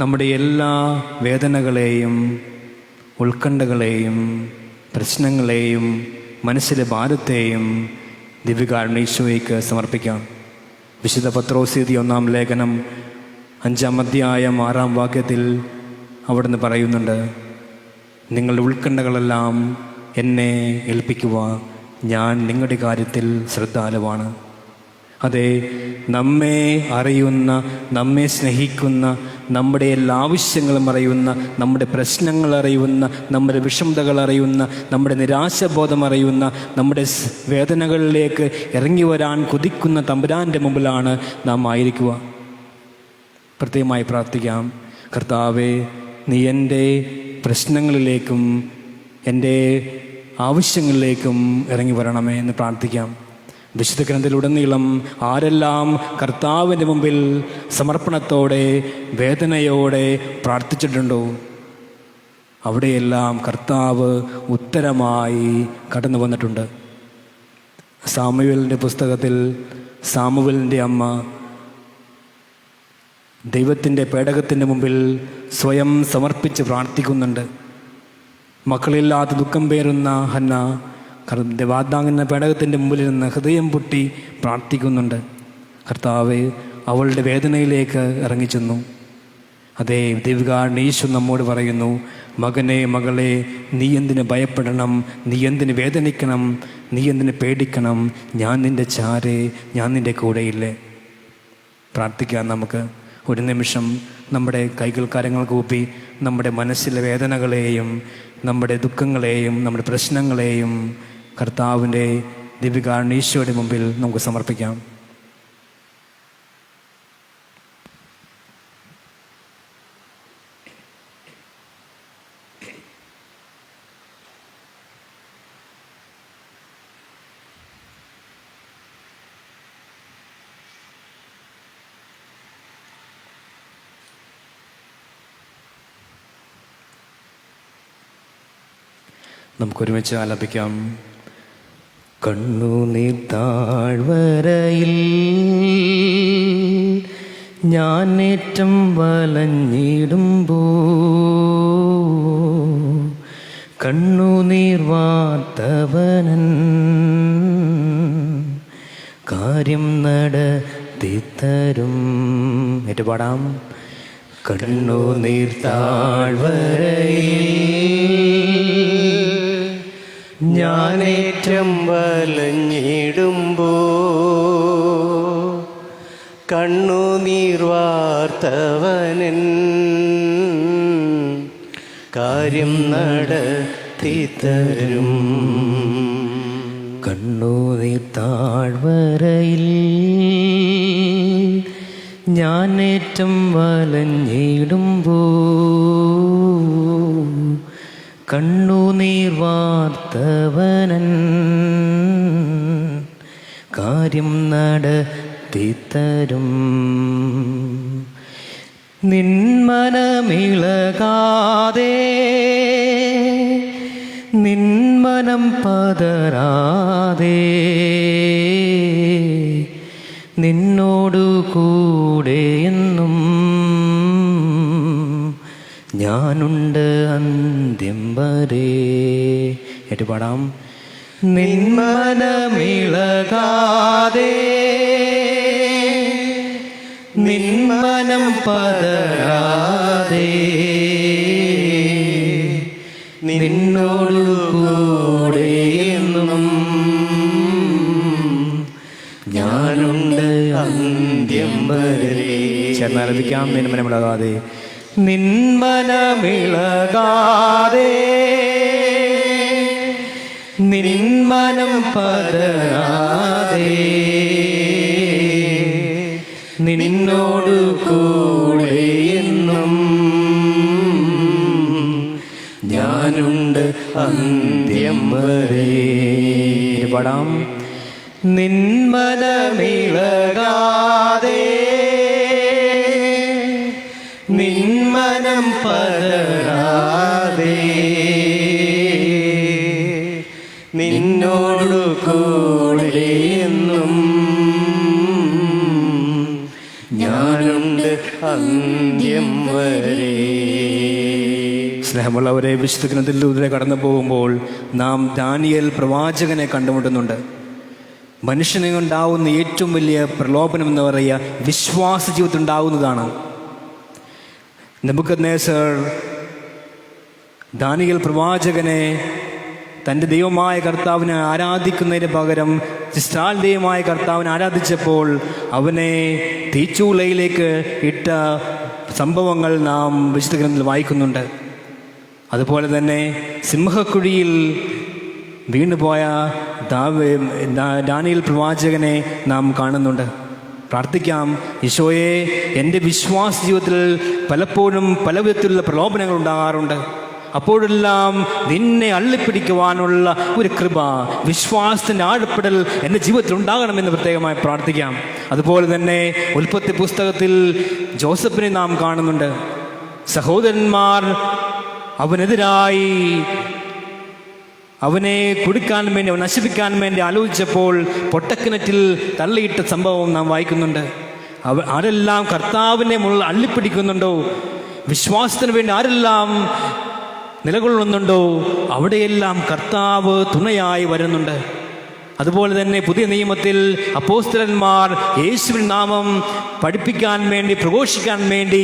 നമ്മുടെ എല്ലാ വേദനകളെയും, ഉത്കണ്ഠകളെയും, പ്രശ്നങ്ങളെയും, മനസ്സിലെ ഭാരത്തെയും ദിവ്യകാരുണ്യ ഈശോയ്ക്ക് സമർപ്പിക്കാം. വിശുദ്ധ പത്രോസ് എഴുതിയ 1-ാം ലേഖനം 5-ാം അധ്യായം 6-ാം വാക്യത്തിൽ അവിടുന്ന് പറയുന്നുണ്ട്, നിങ്ങളുടെ ഉത്കണ്ഠകളെല്ലാം എന്നെ ഏൽപ്പിക്കുക, ഞാൻ നിങ്ങളുടെ കാര്യത്തിൽ ശ്രദ്ധാലുവാണ്. അതെ, നമ്മെ അറിയുന്ന, നമ്മെ സ്നേഹിക്കുന്ന, നമ്മുടെ എല്ലാ ആവശ്യങ്ങളും അറിയുന്ന, നമ്മുടെ പ്രശ്നങ്ങൾ അറിയുന്ന, നമ്മുടെ വിഷമതകൾ അറിയുന്ന, നമ്മുടെ നിരാശബോധം അറിയുന്ന, നമ്മുടെ വേദനകളിലേക്ക് ഇറങ്ങി വരാൻ കൊതിക്കുന്ന തമ്പുരാൻ്റെ മുമ്പിലാണ് നാം ആയിരിക്കുക. പ്രത്യേകമായി പ്രാർത്ഥിക്കാം. കർത്താവേ, നീ എൻ്റെ പ്രശ്നങ്ങളിലേക്കും എൻ്റെ ആവശ്യങ്ങളിലേക്കും ഇറങ്ങി വരണമേ എന്ന് പ്രാർത്ഥിക്കാം. വിശുദ്ധ ഗ്രന്ഥത്തിലുടനീളം ആരെല്ലാം കർത്താവിൻ്റെ മുമ്പിൽ സമർപ്പണത്തോടെ, വേദനയോടെ പ്രാർത്ഥിച്ചിട്ടുണ്ടോ, അവിടെയെല്ലാം കർത്താവ് ഉത്തരമായി കടന്നു വന്നിട്ടുണ്ട്. സാമുവേലിൻ്റെ പുസ്തകത്തിൽ സാമുവേലിൻ്റെ അമ്മ ദൈവത്തിൻ്റെ പേടകത്തിൻ്റെ മുമ്പിൽ സ്വയം സമർപ്പിച്ച് പ്രാർത്ഥിക്കുന്നുണ്ട്. മക്കളില്ലാത്ത ദുഃഖം പേറുന്ന ഹന്ന വാഗ്ദാന പേടകത്തിൻ്റെ മുമ്പിലിരുന്ന് ഹൃദയം പൊട്ടി പ്രാർത്ഥിക്കുന്നുണ്ട്. കർത്താവ് അവളുടെ വേദനയിലേക്ക് ഇറങ്ങിച്ചെന്നു. അതേ ദൈവകാരൻ യേശു നമ്മോട് പറയുന്നു, മകനെ മകളെ, നീ എന്തിന് ഭയപ്പെടണം, നീ എന്തിന് വേദനിക്കണം, നീ എന്തിന് പേടിക്കണം, ഞാൻ നിൻ്റെ ചാരെ, ഞാൻ നിൻ്റെ കൂടെയില്ലേ. പ്രാർത്ഥിക്കാം. നമുക്ക് ഒരു നിമിഷം നമ്മുടെ കൈകൾ കരങ്ങൾ കൂപ്പി നമ്മുടെ മനസ്സിലെ വേദനകളെയും നമ്മുടെ ദുഃഖങ്ങളെയും നമ്മുടെ പ്രശ്നങ്ങളെയും കർത്താവിൻ്റെ ദിവ്യകാരുണ്യ ഈശോയുടെ മുമ്പിൽ നമുക്ക് സമർപ്പിക്കാം. നമുക്കൊരുമിച്ച് ആലപിക്കാം. കണ്ണുനീർ താഴ്വരയിൽ ഞാനേറ്റം വലഞ്ഞിടുമ്പോ കണ്ണുനീർ വാർത്തവനൻ കാര്യം നടത്തിത്തരും. ഏറ്റുപാടാം. കണ്ണുനീർ താഴ്വരയിൽ
ഞാനേറ്റം വലഞ്ഞിടുമ്പോ കണ്ണുനീർ വാർത്തവനൻ കാര്യം നടത്തിത്തരും.
കണ്ണുനീർ താഴ്വരയിൽ ഞാനേറ്റം വലഞ്ഞിടുമ്പോ കണ്ണുനീർ വാർത്തവനൻ കാര്യം നടത്തിത്തരും. നിന്മനമിളകാതെ നിന്മനം പതരാതെ നിന്നോടു കൂടെയെന്നും ഞാനുണ്ട് അന്ത്യം വരെ. ഏറ്റുപാടാം. നിന്മനമിളകാതെ നിന്മനം പതരാതെ നിന്നോടു കൂടെയെന്നും ഞാനുണ്ട് അന്ത്യം വരെ. ചേർന്നാലപിക്കാം. നിന്മനമിളകാതെ നിന്മനമിളകാതെ നിന്മനം പതരാതെ നിന്നോടു കൂടെയെന്നും ഞാനുണ്ട് അന്ത്യം വരെ. പാടാം. നിന്മനമിളകാതെ നിന്മനം പതരാതെ നിന്നോടു കൂടെയെന്നും ഞാനുണ്ട് അന്ത്യം വരെ. സ്നേഹമുള്ളവരെ, വിശുദ്ധ ഗ്രന്ഥത്തിലൂടെ കടന്നു പോകുമ്പോൾ നാം ദാനിയേൽ പ്രവാചകനെ കണ്ടുമുട്ടുന്നുണ്ട്. മനുഷ്യനെ ഉണ്ടാവുന്ന ഏറ്റവും വലിയ പ്രലോഭനം എന്ന് പറയുക വിശ്വാസ ജീവിതത്തിൽ ഉണ്ടാവുന്നതാണ്. നെബൂഖദ്നേസർ ദാനിയേൽ പ്രവാചകനെ തൻ്റെ ദൈവമായ കർത്താവിനെ ആരാധിക്കുന്നതിന് പകരം ഇസ്രായേൽ ദൈവമായ കർത്താവിനെ ആരാധിച്ചപ്പോൾ അവനെ തീച്ചൂളയിലേക്ക് ഇട്ട സംഭവങ്ങൾ നാം വിശുദ്ധ ഗ്രന്ഥത്തിൽ വായിക്കുന്നുണ്ട്. അതുപോലെ തന്നെ സിംഹക്കുഴിയിൽ വീണുപോയ ദാനിയേൽ പ്രവാചകനെ നാം കാണുന്നുണ്ട്. പ്രാർത്ഥിക്കാം. ഈശോയെ, എൻ്റെ വിശ്വാസ ജീവിതത്തിൽ പലപ്പോഴും പല വിധത്തിലുള്ള പ്രലോഭനങ്ങൾ ഉണ്ടാകാറുണ്ട്. അപ്പോഴെല്ലാം നിന്നെ അള്ളിപ്പിടിക്കുവാനുള്ള ഒരു കൃപ, വിശ്വാസത്തിൻ്റെ ആഴപ്പെടൽ എൻ്റെ ജീവിതത്തിൽ ഉണ്ടാകണമെന്ന് പ്രത്യേകമായി പ്രാർത്ഥിക്കാം. അതുപോലെ തന്നെ ഉൽപ്പത്തി പുസ്തകത്തിൽ ജോസഫിനെ നാം കാണുന്നുണ്ട്. സഹോദരന്മാർ അവനെതിരായി അവനെ കുടിക്കാൻ വേണ്ടി, അവൻ നശിപ്പിക്കാൻ വേണ്ടി ആലോചിച്ചപ്പോൾ പൊട്ടക്കിണറ്റിൽ തള്ളിയിട്ട സംഭവം നാം വായിക്കുന്നുണ്ട്. ആരെല്ലാം കർത്താവിനെ അള്ളിപ്പിടിക്കുന്നുണ്ടോ, വിശ്വാസത്തിന് വേണ്ടി ആരെല്ലാം നിലകൊള്ളുന്നുണ്ടോ, അവിടെയെല്ലാം കർത്താവ് തുണയായി വരുന്നുണ്ട്. അതുപോലെ തന്നെ പുതിയ നിയമത്തിൽ അപ്പോസ്തലന്മാർ യേശുവിൻ നാമം പഠിപ്പിക്കാൻ വേണ്ടി, പ്രഘോഷിക്കാൻ വേണ്ടി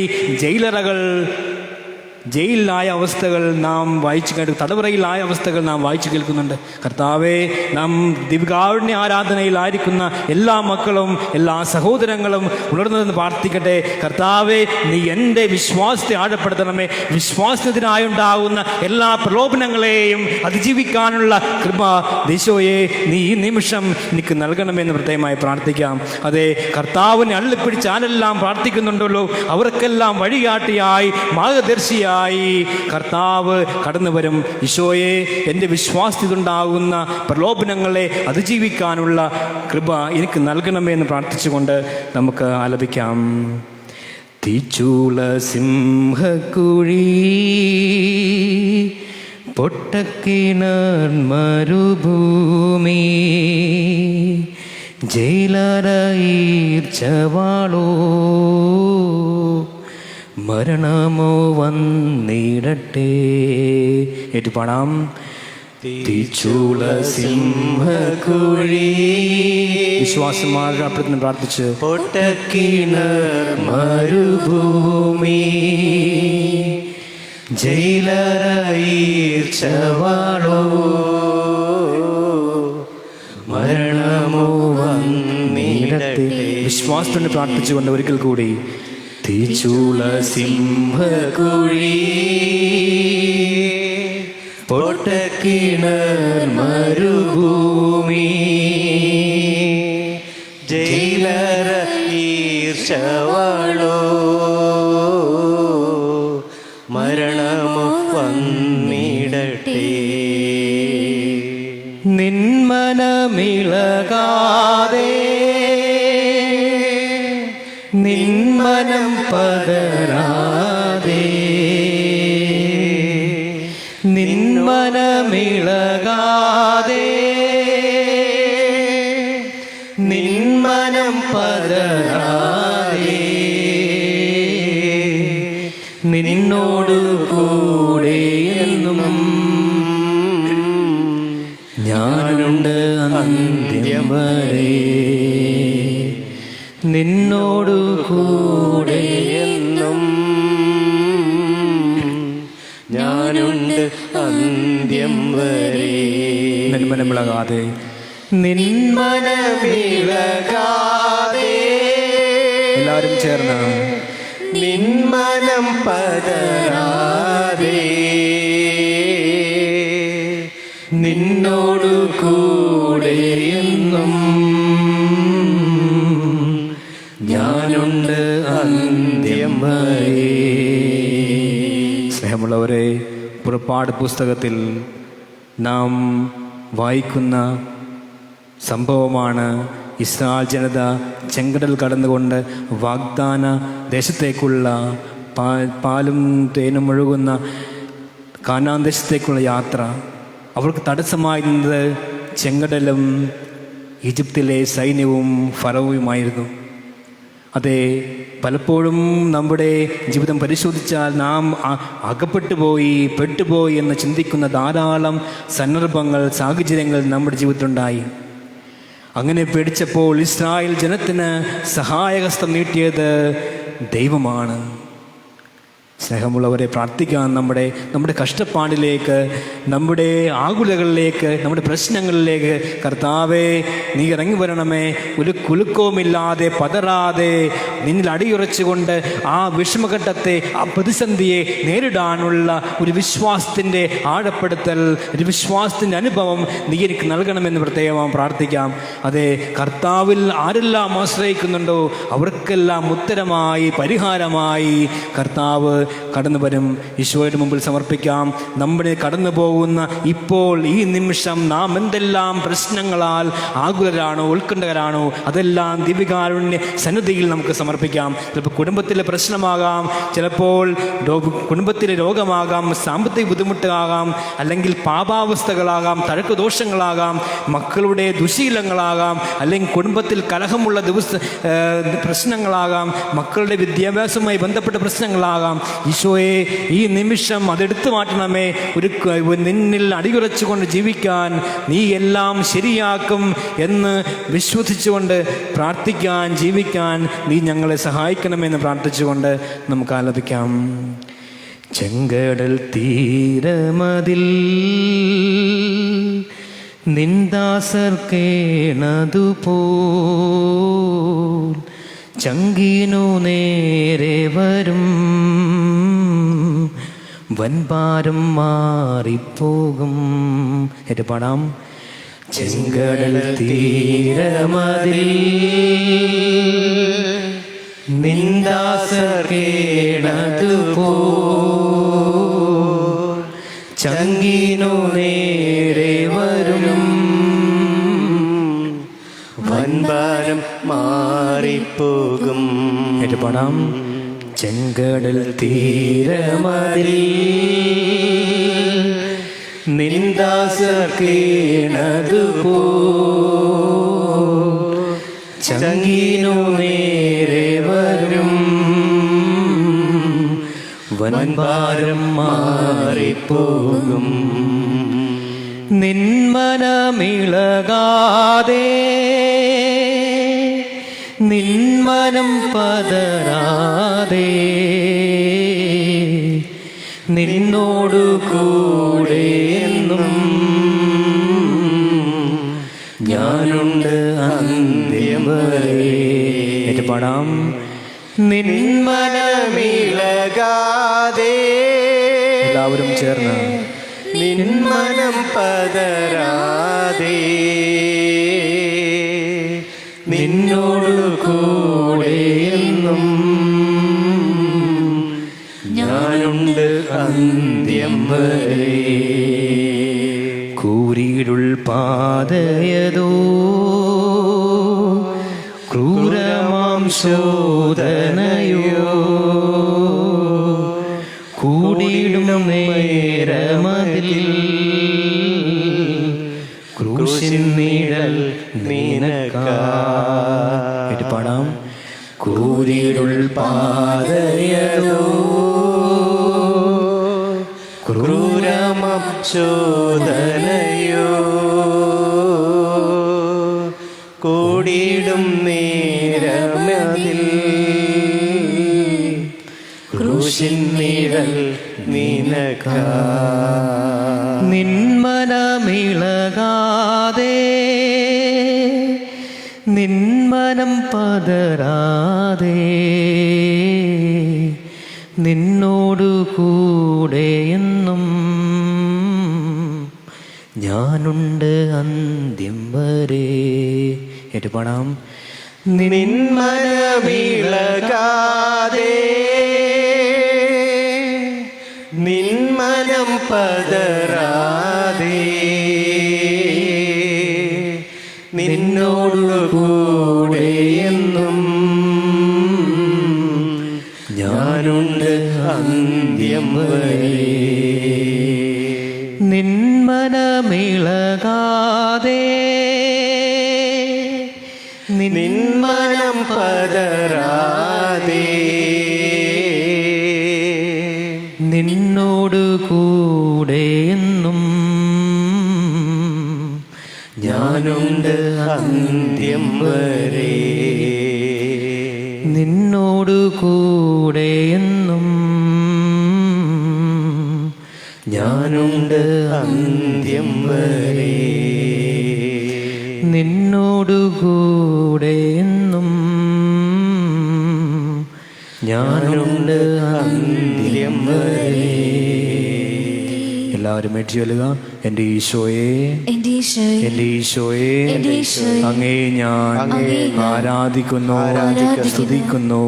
ജയിലിലായ അവസ്ഥകൾ നാം വായിച്ചു കേട്ടു, തടവറയിലായ അവസ്ഥകൾ നാം വായിച്ചു കേൾക്കുന്നുണ്ട്. കർത്താവെ, നാം ദിവ്യകാരുണ്യ ആരാധനയിലായിരിക്കുന്ന എല്ലാ മക്കളും എല്ലാ സഹോദരങ്ങളും ഉണർന്നതെന്ന് പ്രാർത്ഥിക്കട്ടെ. കർത്താവെ, നീ എൻ്റെ വിശ്വാസത്തെ ആഴപ്പെടുത്തണമേ. വിശ്വാസത്തിനായുണ്ടാകുന്ന എല്ലാ പ്രലോഭനങ്ങളെയും അതിജീവിക്കാനുള്ള കൃപ ദേശോയെ നീ ഈ നിമിഷം എനിക്ക് നൽകണമെന്ന് പ്രത്യേകമായി പ്രാർത്ഥിക്കാം. അതെ, കർത്താവിനെ അള്ളിപ്പിടിച്ച് ആരെല്ലാം പ്രാർത്ഥിക്കുന്നുണ്ടല്ലോ അവർക്കെല്ലാം വഴികാട്ടിയായി, മാർഗദർശിയായി കർത്താവ് കടന്നു വരും. ഈശോയെ, എൻ്റെ വിശ്വാസത്തിലുണ്ടാകുന്ന പ്രലോഭനങ്ങളെ അതിജീവിക്കാനുള്ള കൃപ എനിക്ക് നൽകണമെന്ന് പ്രാർത്ഥിച്ചുകൊണ്ട് നമുക്ക് ആലപിക്കാം. തീച്ചൂള സിംഹക്കുഴി, പൊട്ടക്കിണർ മരുഭൂമി, ജയിലറയീർച്ചവാളോ, മരണമോ വന്നിടട്ടെ. ഏറ്റുപാടാം. തീച്ചൂള സിംഹക്കുഴി, വിശ്വാസമാർഗത്തിന് പ്രാർത്ഥിച്ച്,
പൊട്ടക്കിണർ മരുഭൂമി, ജയിലറയീർച്ചവാളോ, മരണമോ വന്നിടട്ടെ.
വിശ്വാസത്തിന് പ്രാർത്ഥിച്ചുകൊണ്ട് ഒരിക്കൽ കൂടി,
തീച്ചൂള സിംഹക്കുഴി, പൊട്ടക്കിണർ മരുഭൂമി, ജയിലറയീർച്ചവാളോ, മരണമോ വന്നിടട്ടെ.
നിന്മനമിളകാതെ, നിന്മനം പതരാതെ, നിന്മനമിളകാതെ, നിന്മനം പതരാതെ, നിന്നോട് കൂടെ എന്നും ഞാനുണ്ട് അന്ത്യം വരെ. നിന്നോടു കൂടെ
എന്നും ഞാനുണ്ട് അന്ത്യം വരെ.
നിന്മനമിളകാതെ,
നിന്മനമിളകാതെ,
എല്ലാവരും ചേർന്ന്,
നിന്മനം പതരാതെ, നിന്നോടു കൂടെ എന്നും ഞാനുണ്ട് അന്ത്യം വരെ.
സ്നേഹമുള്ളവരെ, പുറപ്പാട് പുസ്തകത്തിൽ നാം വായിക്കുന്ന സംഭവമാണ് ഇസ്രായേൽ ജനത ചെങ്കടൽ കടന്നുകൊണ്ട് വാഗ്ദാന ദേശത്തേക്കുള്ള പാലും തേനും ഒഴുകുന്ന കാനാൻ ദേശത്തേക്കുള്ള യാത്ര. അവർക്ക് തടസ്സമായി നിന്നത് ചെങ്കടലും ഈജിപ്തിലെ സൈന്യവും ഫറവോയുമായിരുന്നു. അതെ, പലപ്പോഴും നമ്മുടെ ജീവിതം പരിശോധിച്ചാൽ നാം അകപ്പെട്ടുപോയി, പെട്ടുപോയി എന്ന് ചിന്തിക്കുന്ന ധാരാളം സന്ദർഭങ്ങൾ, സാഹചര്യങ്ങൾ നമ്മുടെ ജീവിതത്തിലുണ്ടായി. അങ്ങനെ പേടിച്ചപ്പോൾ ഇസ്രായേൽ ജനത്തിന് സഹായഹസ്തം നീട്ടിയത് ദൈവമാണ്. സ്നേഹമുള്ളവരെ, പ്രാർത്ഥിക്കാൻ നമ്മുടെ കഷ്ടപ്പാടിലേക്ക്, നമ്മുടെ ആകുലകളിലേക്ക്, നമ്മുടെ പ്രശ്നങ്ങളിലേക്ക് കർത്താവേ നീ ഇറങ്ങി വരണമേ. ഒരു കുലുക്കവുമില്ലാതെ, പതറാതെ, നിന്നിൽ അടിയുറച്ചുകൊണ്ട് ആ വിഷമഘട്ടത്തെ, ആ പ്രതിസന്ധിയെ നേരിടാനുള്ള ഒരു വിശ്വാസത്തിൻ്റെ ആഴപ്പെടുത്തൽ, ഒരു വിശ്വാസത്തിൻ്റെ അനുഭവം നീ എനിക്ക് നൽകണമെന്ന് പ്രത്യേകം പ്രാർത്ഥിക്കാം. അതെ, കർത്താവിൽ ആരെല്ലാം ആശ്രയിക്കുന്നുണ്ടോ അവർക്കെല്ലാം ഉത്തരമായി, പരിഹാരമായി കർത്താവ് കടന്നു വരും. ഈശോയുടെ മുമ്പിൽ സമർപ്പിക്കാം. നമ്മുടെ കടന്നു പോകുന്ന ഇപ്പോൾ ഈ നിമിഷം നാം എന്തെല്ലാം പ്രശ്നങ്ങളാൽ ആകുലരാണോ, ഉത്കണ്ഠകരാണോ, അതെല്ലാം ദിവ്യകാരുണ്യ സന്നിധിയിൽ നമുക്ക് സമർപ്പിക്കാം. ചിലപ്പോൾ കുടുംബത്തിലെ പ്രശ്നമാകാം, ചിലപ്പോൾ കുടുംബത്തിലെ രോഗമാകാം, സാമ്പത്തിക ബുദ്ധിമുട്ടാകാം, അല്ലെങ്കിൽ പാപാവസ്ഥകളാകാം, തഴക്കദോഷങ്ങളാകാം, മക്കളുടെ ദുശീലങ്ങളാകാം, അല്ലെങ്കിൽ കുടുംബത്തിൽ കലഹമുള്ള പ്രശ്നങ്ങളാകാം, മക്കളുടെ വിദ്യാഭ്യാസവുമായി ബന്ധപ്പെട്ട പ്രശ്നങ്ങളാകാം. ഈശോയെ, ഈ നിമിഷം അതെടുത്തു മാറ്റണമേ. നിന്നിൽ അടിയുറച്ചുകൊണ്ട് ജീവിക്കാൻ നീ എല്ലാം ശരിയാക്കും എന്ന് വിശ്വസിച്ചുകൊണ്ട് പ്രാർത്ഥിക്കാൻ, ജീവിക്കാൻ നീ ഞങ്ങളെ സഹായിക്കണമെന്ന് പ്രാർത്ഥിച്ചുകൊണ്ട് നമുക്ക് ആലപിക്കാം. ചെങ്കടൽ തീരമതിൽ നിന്ദാസർക്കേണതുപോൽ ചങ്കിനു നേരെ വരും വൻപാരം മാറിപ്പോകും. ഏറ്റു പാടാം. ചെങ്കടൽ തീരമതിൽ നിന്ദാസർക്കേണതുപോൽ ചങ്കിനു നേരെ വരും
വൻഭാരം മാറിപ്പോകും.
പാടാം. ചെങ്കടൽ തീരമതിൽ
നിന്ദാസർക്കേണതുപോൽ ചങ്കിനു നേരെ വരും വൻഭാരം മാറിപ്പോകും.
നിന്മനമിളകാതെ നിന്മനം പതരാതെ നിന്നോടു കൂടെ എന്നും
ഞാനുണ്ട് അന്ത്യം വരെ.
പാടാം.
നിന്മനമിളകാതെ
എല്ലാവരും ചേർന്ന്
നിന്മനം പതരാതെ നിന്നോടു കൂടെ എന്നും ഞാനുണ്ട് അന്ത്യം വരെ.
കൂരിരുൾ പാതയതോ ക്രൂരമാം ശോധനയോ കൂടിയിടും നേരമതിൽ ക്രൂശിൻ നിഴൽ നിനക്കായി. പാടാം. കൂരിരുൾ പാതയതോ
ക്രൂരമാം ശോധനയോ കൂടിയിടും നേരമതിൽ ക്രൂശിൻ നിഴൽ നിനക്കായി.
നിന്മനമിളകാതെ നിന്മനം പതരാതെ നിന്നോടു കൂടെ എന്നും ഞാനുണ്ട് അന്ത്യം വരെ. ഏറ്റുപാടാം.
നിന്മനമിളകാതെ നിന്മനം പതരാതെ നിന്നോടു കൂടെ എന്നും ഞാനുണ്ട് അന്ത്യം വരെ.
നിന്മനമിളകാതെ
നിന്മനം പതരാതെ
നിന്നോടു കൂടെ എന്നും
ഞാനുണ്ട് അന്ത്യം വരെ.
നിന്നോടു കൂടെ എന്നും
ഞാനുണ്ട് അന്ത്യം വരെ.
നിന്നോടു കൂടെ എന്നും ഞാനുണ്ട്
അന്ത്യം വരെ.
എല്ലാവരും ഏറ്റുചൊല്ലുക. എൻ്റെ ഈശോയെ,
എൻ്റെ ഈശോയെ,
എൻ്റെ ഈശോയെ,
എൻ്റെ ഈശോയെ,
അങ്ങേ ഞാൻ ആരാധിക്കുന്നു, സ്തുതിക്കുന്നു,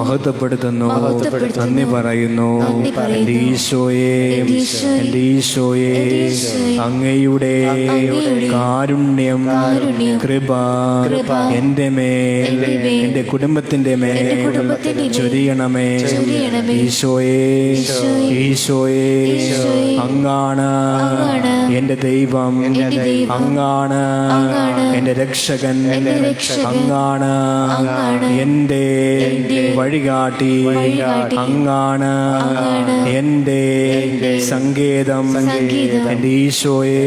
മഹത്വപ്പെടുത്തുന്നു, നന്ദി പറയുന്നു. എൻ്റെ ഈശോയെ, എൻ്റെ ഈശോയെ, അങ്ങയുടെ കാരുണ്യം, കൃപ എൻ്റെ മേൽ, എൻ്റെ കുടുംബത്തിൻ്റെ മേൽ ചൊരിയണമേ. ഈശോയെ, ഈശോയെ, അങ്ങാണ് എൻ്റെ ദൈവം, അങ്ങാണ് എൻ്റെ രക്ഷകൻ, അങ്ങാണ് എൻ്റെ വഴികാട്ടി, അങ്ങാണ് എൻ്റെ സങ്കേതം. എൻ്റെ ഈശോയെ,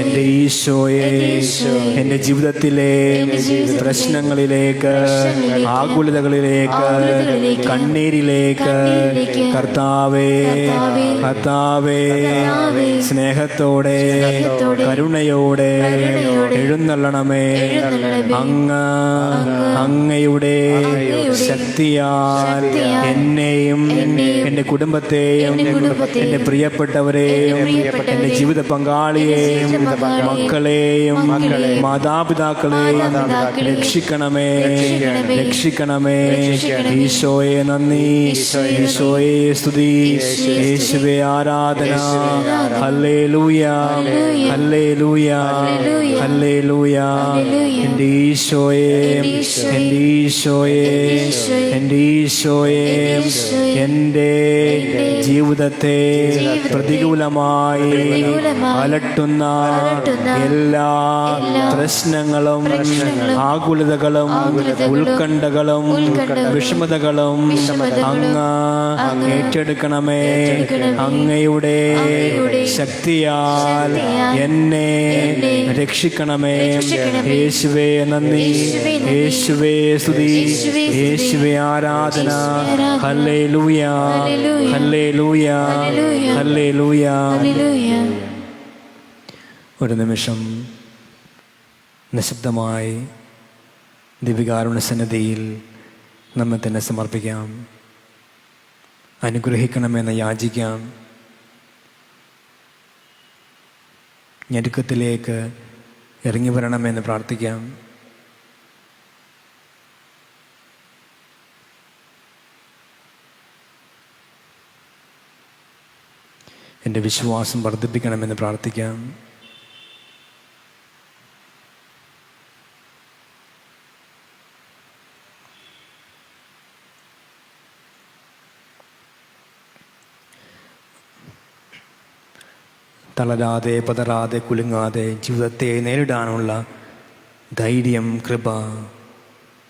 എൻ്റെ ഈശോയെ, എൻ്റെ ജീവിതത്തിലെ പ്രശ്നങ്ങളിലേക്ക്, ആകുലതകളിലേക്ക്, കണ്ണീരിലേക്ക് കർത്താവേ, കർത്താവേ, സ്നേഹത്തോടെ, കരുണയോടെ എഴുന്നള്ളണമേ. അങ്ങയുടെ ശക്തിയാൽ എന്നെയും എൻ്റെ കുടുംബത്തെയും എൻ്റെ പ്രിയപ്പെട്ടവരെയും എൻ്റെ ജീവിത പങ്കാളിയെയും മക്കളെയും മാതാപിതാക്കളെയും രക്ഷിക്കണമേ, രക്ഷിക്കണമേ. ഈശോയെ നന്ദി, ഈശോയെ സ്തുതി, യേശുവേ ആരാധന. ഹല്ലേലൂയ, ഹല്ലേലൂയ, ഹല്ലേലൂയ. എൻ്റെ ഈശോയെ, എൻ്റെ ഈശോയെ, എൻ്റെ ഈശോയെ, എൻ്റെ ജീവിതത്തെ പ്രതികൂലമായി അലട്ടുന്ന എല്ലാ പ്രശ്നങ്ങളും, ആകുലതകളും, ഉത്കണ്ഠകളും, വിഷമതകളും അങ്ങ് ഏറ്റെടുക്കണമേ. അങ്ങയുടെ ശക്തിയാൽ എന്നെ രക്ഷിക്കണമേ. യേശുവേ നന്ദി, യേശുവേ സ്തുതി, യേശുവേ ആരാധന. ഹല്ലേലൂയ, ഹല്ലേലൂയ, ഹല്ലേലൂയ. ഒരു നിമിഷം നിശബ്ദമായി ദിവികാരുണ്യ സന്നിധിയിൽ നമ്മെ തന്നെ സമർപ്പിക്കാം. അനുഗ്രഹിക്കണമെന്ന് യാചിക്കാം. ഞെരുക്കത്തിലേക്ക് ഇറങ്ങി വരണമെന്ന് പ്രാർത്ഥിക്കാം. എൻ്റെ വിശ്വാസം വർദ്ധിപ്പിക്കണമെന്ന് പ്രാർത്ഥിക്കാം. തളരാതെ, പതറാതെ, കുലുങ്ങാതെ ജീവിതത്തെ നേരിടാനുള്ള ധൈര്യം, കൃപ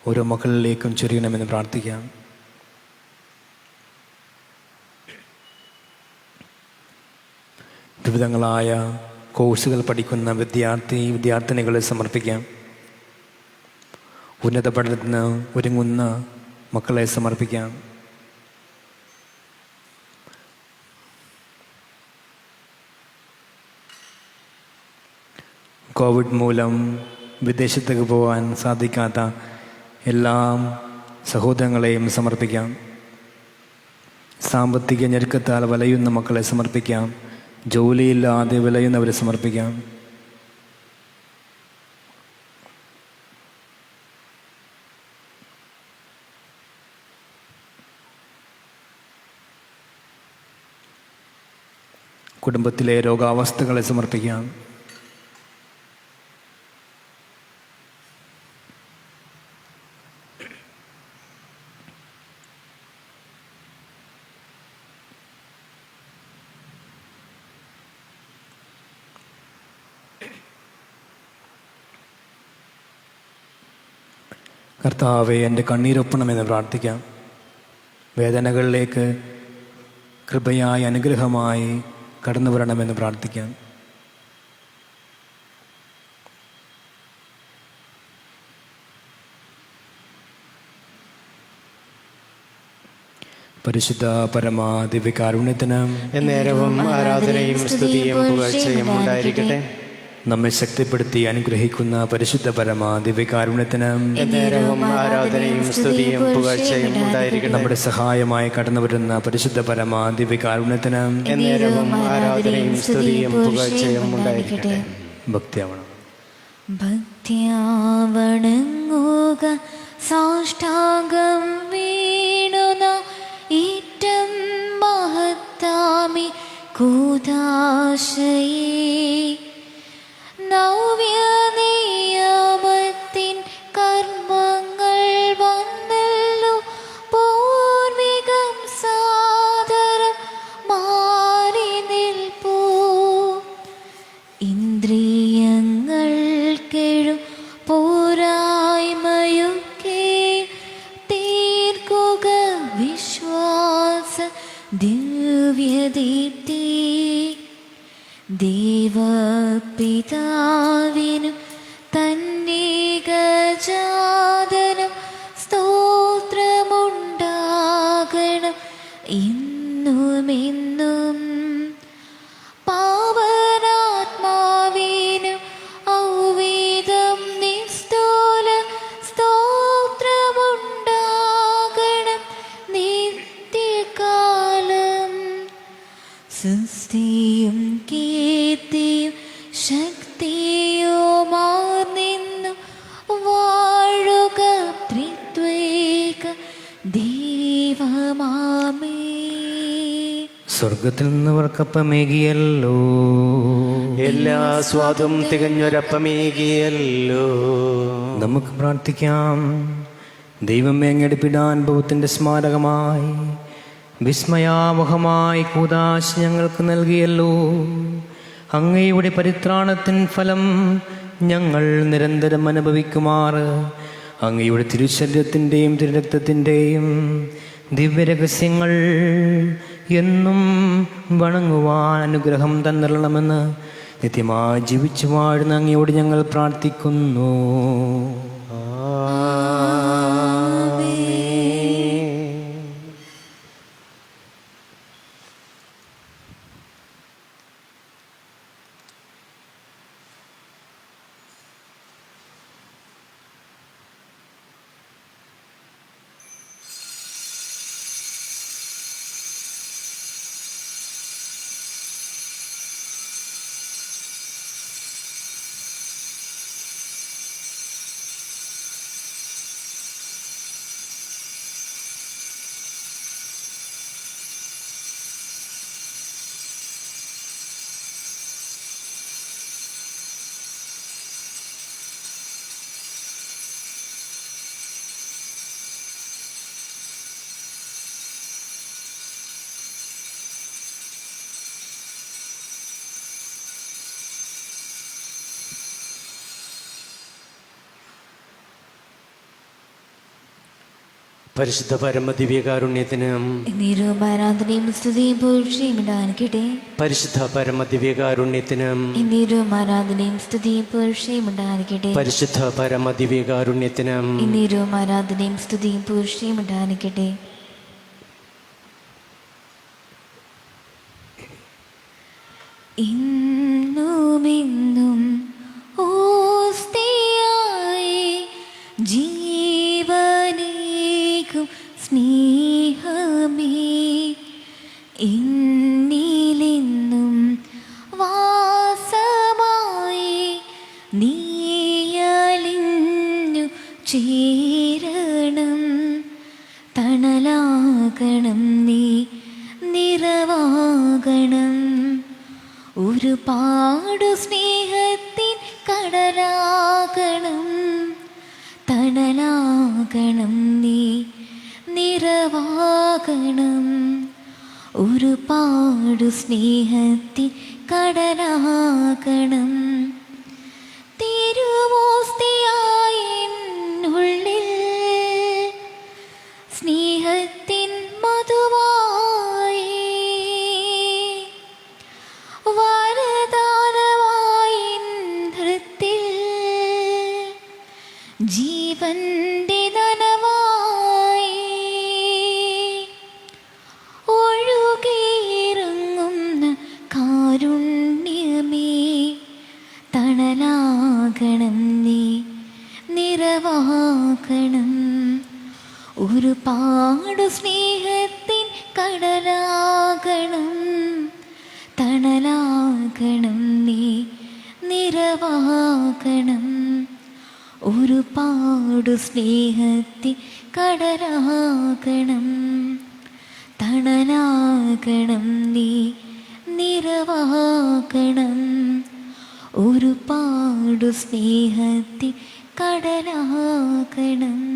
ഓരോ മക്കളിലേക്കും ചൊരിയണമെന്ന് പ്രാർത്ഥിക്കാം. വിവിധങ്ങളായ കോഴ്സുകൾ പഠിക്കുന്ന വിദ്യാർത്ഥിനികളെ സമർപ്പിക്കാം. ഉന്നത പഠനത്തിന് ഒരുങ്ങുന്ന മക്കളെ സമർപ്പിക്കാം. കോവിഡ് മൂലം വിദേശത്തേക്ക് പോകാൻ സാധിക്കാത്ത എല്ലാ സഹോദരങ്ങളെയും സമർപ്പിക്കാം. സാമ്പത്തിക ഞെരുക്കത്താൽ വലയുന്ന മക്കളെ സമർപ്പിക്കാം. ജോലിയില്ലാതെ വിലയുന്നവരെ സമർപ്പിക്കാം. കുടുംബത്തിലെ രോഗാവസ്ഥകളെ സമർപ്പിക്കാം. കർത്താവെ, എൻ്റെ കണ്ണീരൊപ്പണമെന്ന് പ്രാർത്ഥിക്കാം. വേദനകളിലേക്ക് കൃപയായി, അനുഗ്രഹമായി കടന്നു വരണമെന്ന് പ്രാർത്ഥിക്കാം. പരിശുദ്ധ പരമാ ദിവ്യകാരുണ്യത്തിന്
എന്നേരവും ആരാധനയും സ്തുതിയും പുകഴ്ചയും ഉണ്ടായിരിക്കട്ടെ.
നമ്മെ ശക്തിപ്പെടുത്തി അനുഗ്രഹിക്കുന്ന പരിശുദ്ധ പരമ ദിവ്യകാരുണ്യത്തിന്
എന്നേരവും ആരാധനയും സ്തുതിയും പുകഴ്ചയും ഉണ്ടായിരിക്കട്ടെ.
നമ്മുടെ സഹായമായി കടന്നു വരുന്ന പരിശുദ്ധ പരമ ദിവ്യകാരുണ്യത്തിന്
എന്നേരവും ആരാധനയും സ്തുതിയും പുകഴ്ചയും ഉണ്ടായിരിക്കട്ടെ.
ഭക്തിയാവണം.
ഭക്തിയാവണങ്ങുക സാഷ്ടാംഗം വീണുന ഏറ്റം മഹത്താമി കൂദാശയേ നവ്യനിയമത്തിൻ കർമ്മങ്ങൾ വന്നല്ലോ പൂർവികം സാദരം മാറി നിൽപ്പൂ ഇന്ദ്രിയങ്ങൾ കെഴും പോരായ്മയൊക്കെ തീർക്കുക വിശ്വാസ ദിവ്യദീപ്തി ദേവപിതാവിനും തന്നേകജാതനും സ്തോത്രമുണ്ടാകണം എന്നുമെന്നും. പാവനാത്മാവിനും ഔവേദം നിസ്തൂല സ്തോത്രമുണ്ടാകണം നിത്യകാലം. സ്തുതിയും കീർത്തിയും ശക്തിയുമാർന്നു വാഴുക ത്രിത്വൈക ദൈവമാമേ.
സ്വർഗത്തിൽ നിന്നവർക്കപ്പമേകിയല്ലോ,
എല്ലാ സ്വാദും തികഞ്ഞൊരപ്പമേകിയല്ലോ.
നമുക്ക് പ്രാർത്ഥിക്കാം. ദൈവമേ, അങ്ങെടുപ്പിടാൻ അനുഭവത്തിൻ്റെ സ്മാരകമായി വിസ്മയാവഹമായി കൂദാശ ഞങ്ങൾക്ക് നൽകിയല്ലോ. അങ്ങയുടെ പരിത്രാണത്തിൻ ഫലം ഞങ്ങൾ നിരന്തരം അനുഭവിക്കുമാറ് അങ്ങയുടെ തിരുശരീരത്തിൻ്റെയും തിരുരക്തത്തിൻ്റെയും ദിവ്യരഹസ്യങ്ങൾ എന്നും വണങ്ങുവാൻ അനുഗ്രഹം തന്നിരണമെന്ന് നിത്യമായി ജീവിച്ചു വാഴുന്ന അങ്ങയോട് ഞങ്ങൾ പ്രാർത്ഥിക്കുന്നു.
പരിശുദ്ധ പരമ ദിവ്യകാരുണ്യത്തിന്
എന്നേരവും ആരാധനയും സ്തുതിയും പുകഴ്ചയും ഉണ്ടായിരിക്കട്ടെ.
പരിശുദ്ധ പരമ ദിവ്യകാരുണ്യത്തിന്
എന്നേരവും ആരാധനയും സ്തുതിയും പുകഴ്ചയും ഉണ്ടായിരിക്കട്ടെ.
പരിശുദ്ധ പരമ ദിവ്യകാരുണ്യത്തിന്
എന്നേരവും ആരാധനയും സ്തുതിയും പുകഴ്ചയും ഉണ്ടായിരിക്കട്ടെ. ഇന്നുമെന്നും ഓസ്തിയായി ജീവനേകും സ്നേഹമേ എന്നിലെന്നും വാസമായി നീയലിഞ്ഞു ചേരണം. തണലാകണം നീ, നിറവാകണം. ഒരുപാടു സ്നേഹത്തിൻ കടലാകണം. തണലാകണം നീ, നിറവാകണം. ഒരുപാടു സ്നേഹത്തിൻ കടലാകണം. തിരുവോസ്തിയായി എന്നുള്ളിൽ സ്നേഹത്തിൻ മധുവായി വരദാനമായി നൃത്തിൽ ജീവന്റെ നനവായി ഒഴുകിയിറങ്ങുന്ന കാരുണ്യമേ തണ ഒരുപാടു സ്നേഹത്തിൻ കടലാകണം, തണലാകണം നീ, നിറവാകണം. ഒരുപാടു സ്നേഹത്തിൻ കടലാകണം, തണലാകണം നീ, നിറവാകണം. ഒരുപാടു സ്നേഹത്തിൻ കടലാകണം.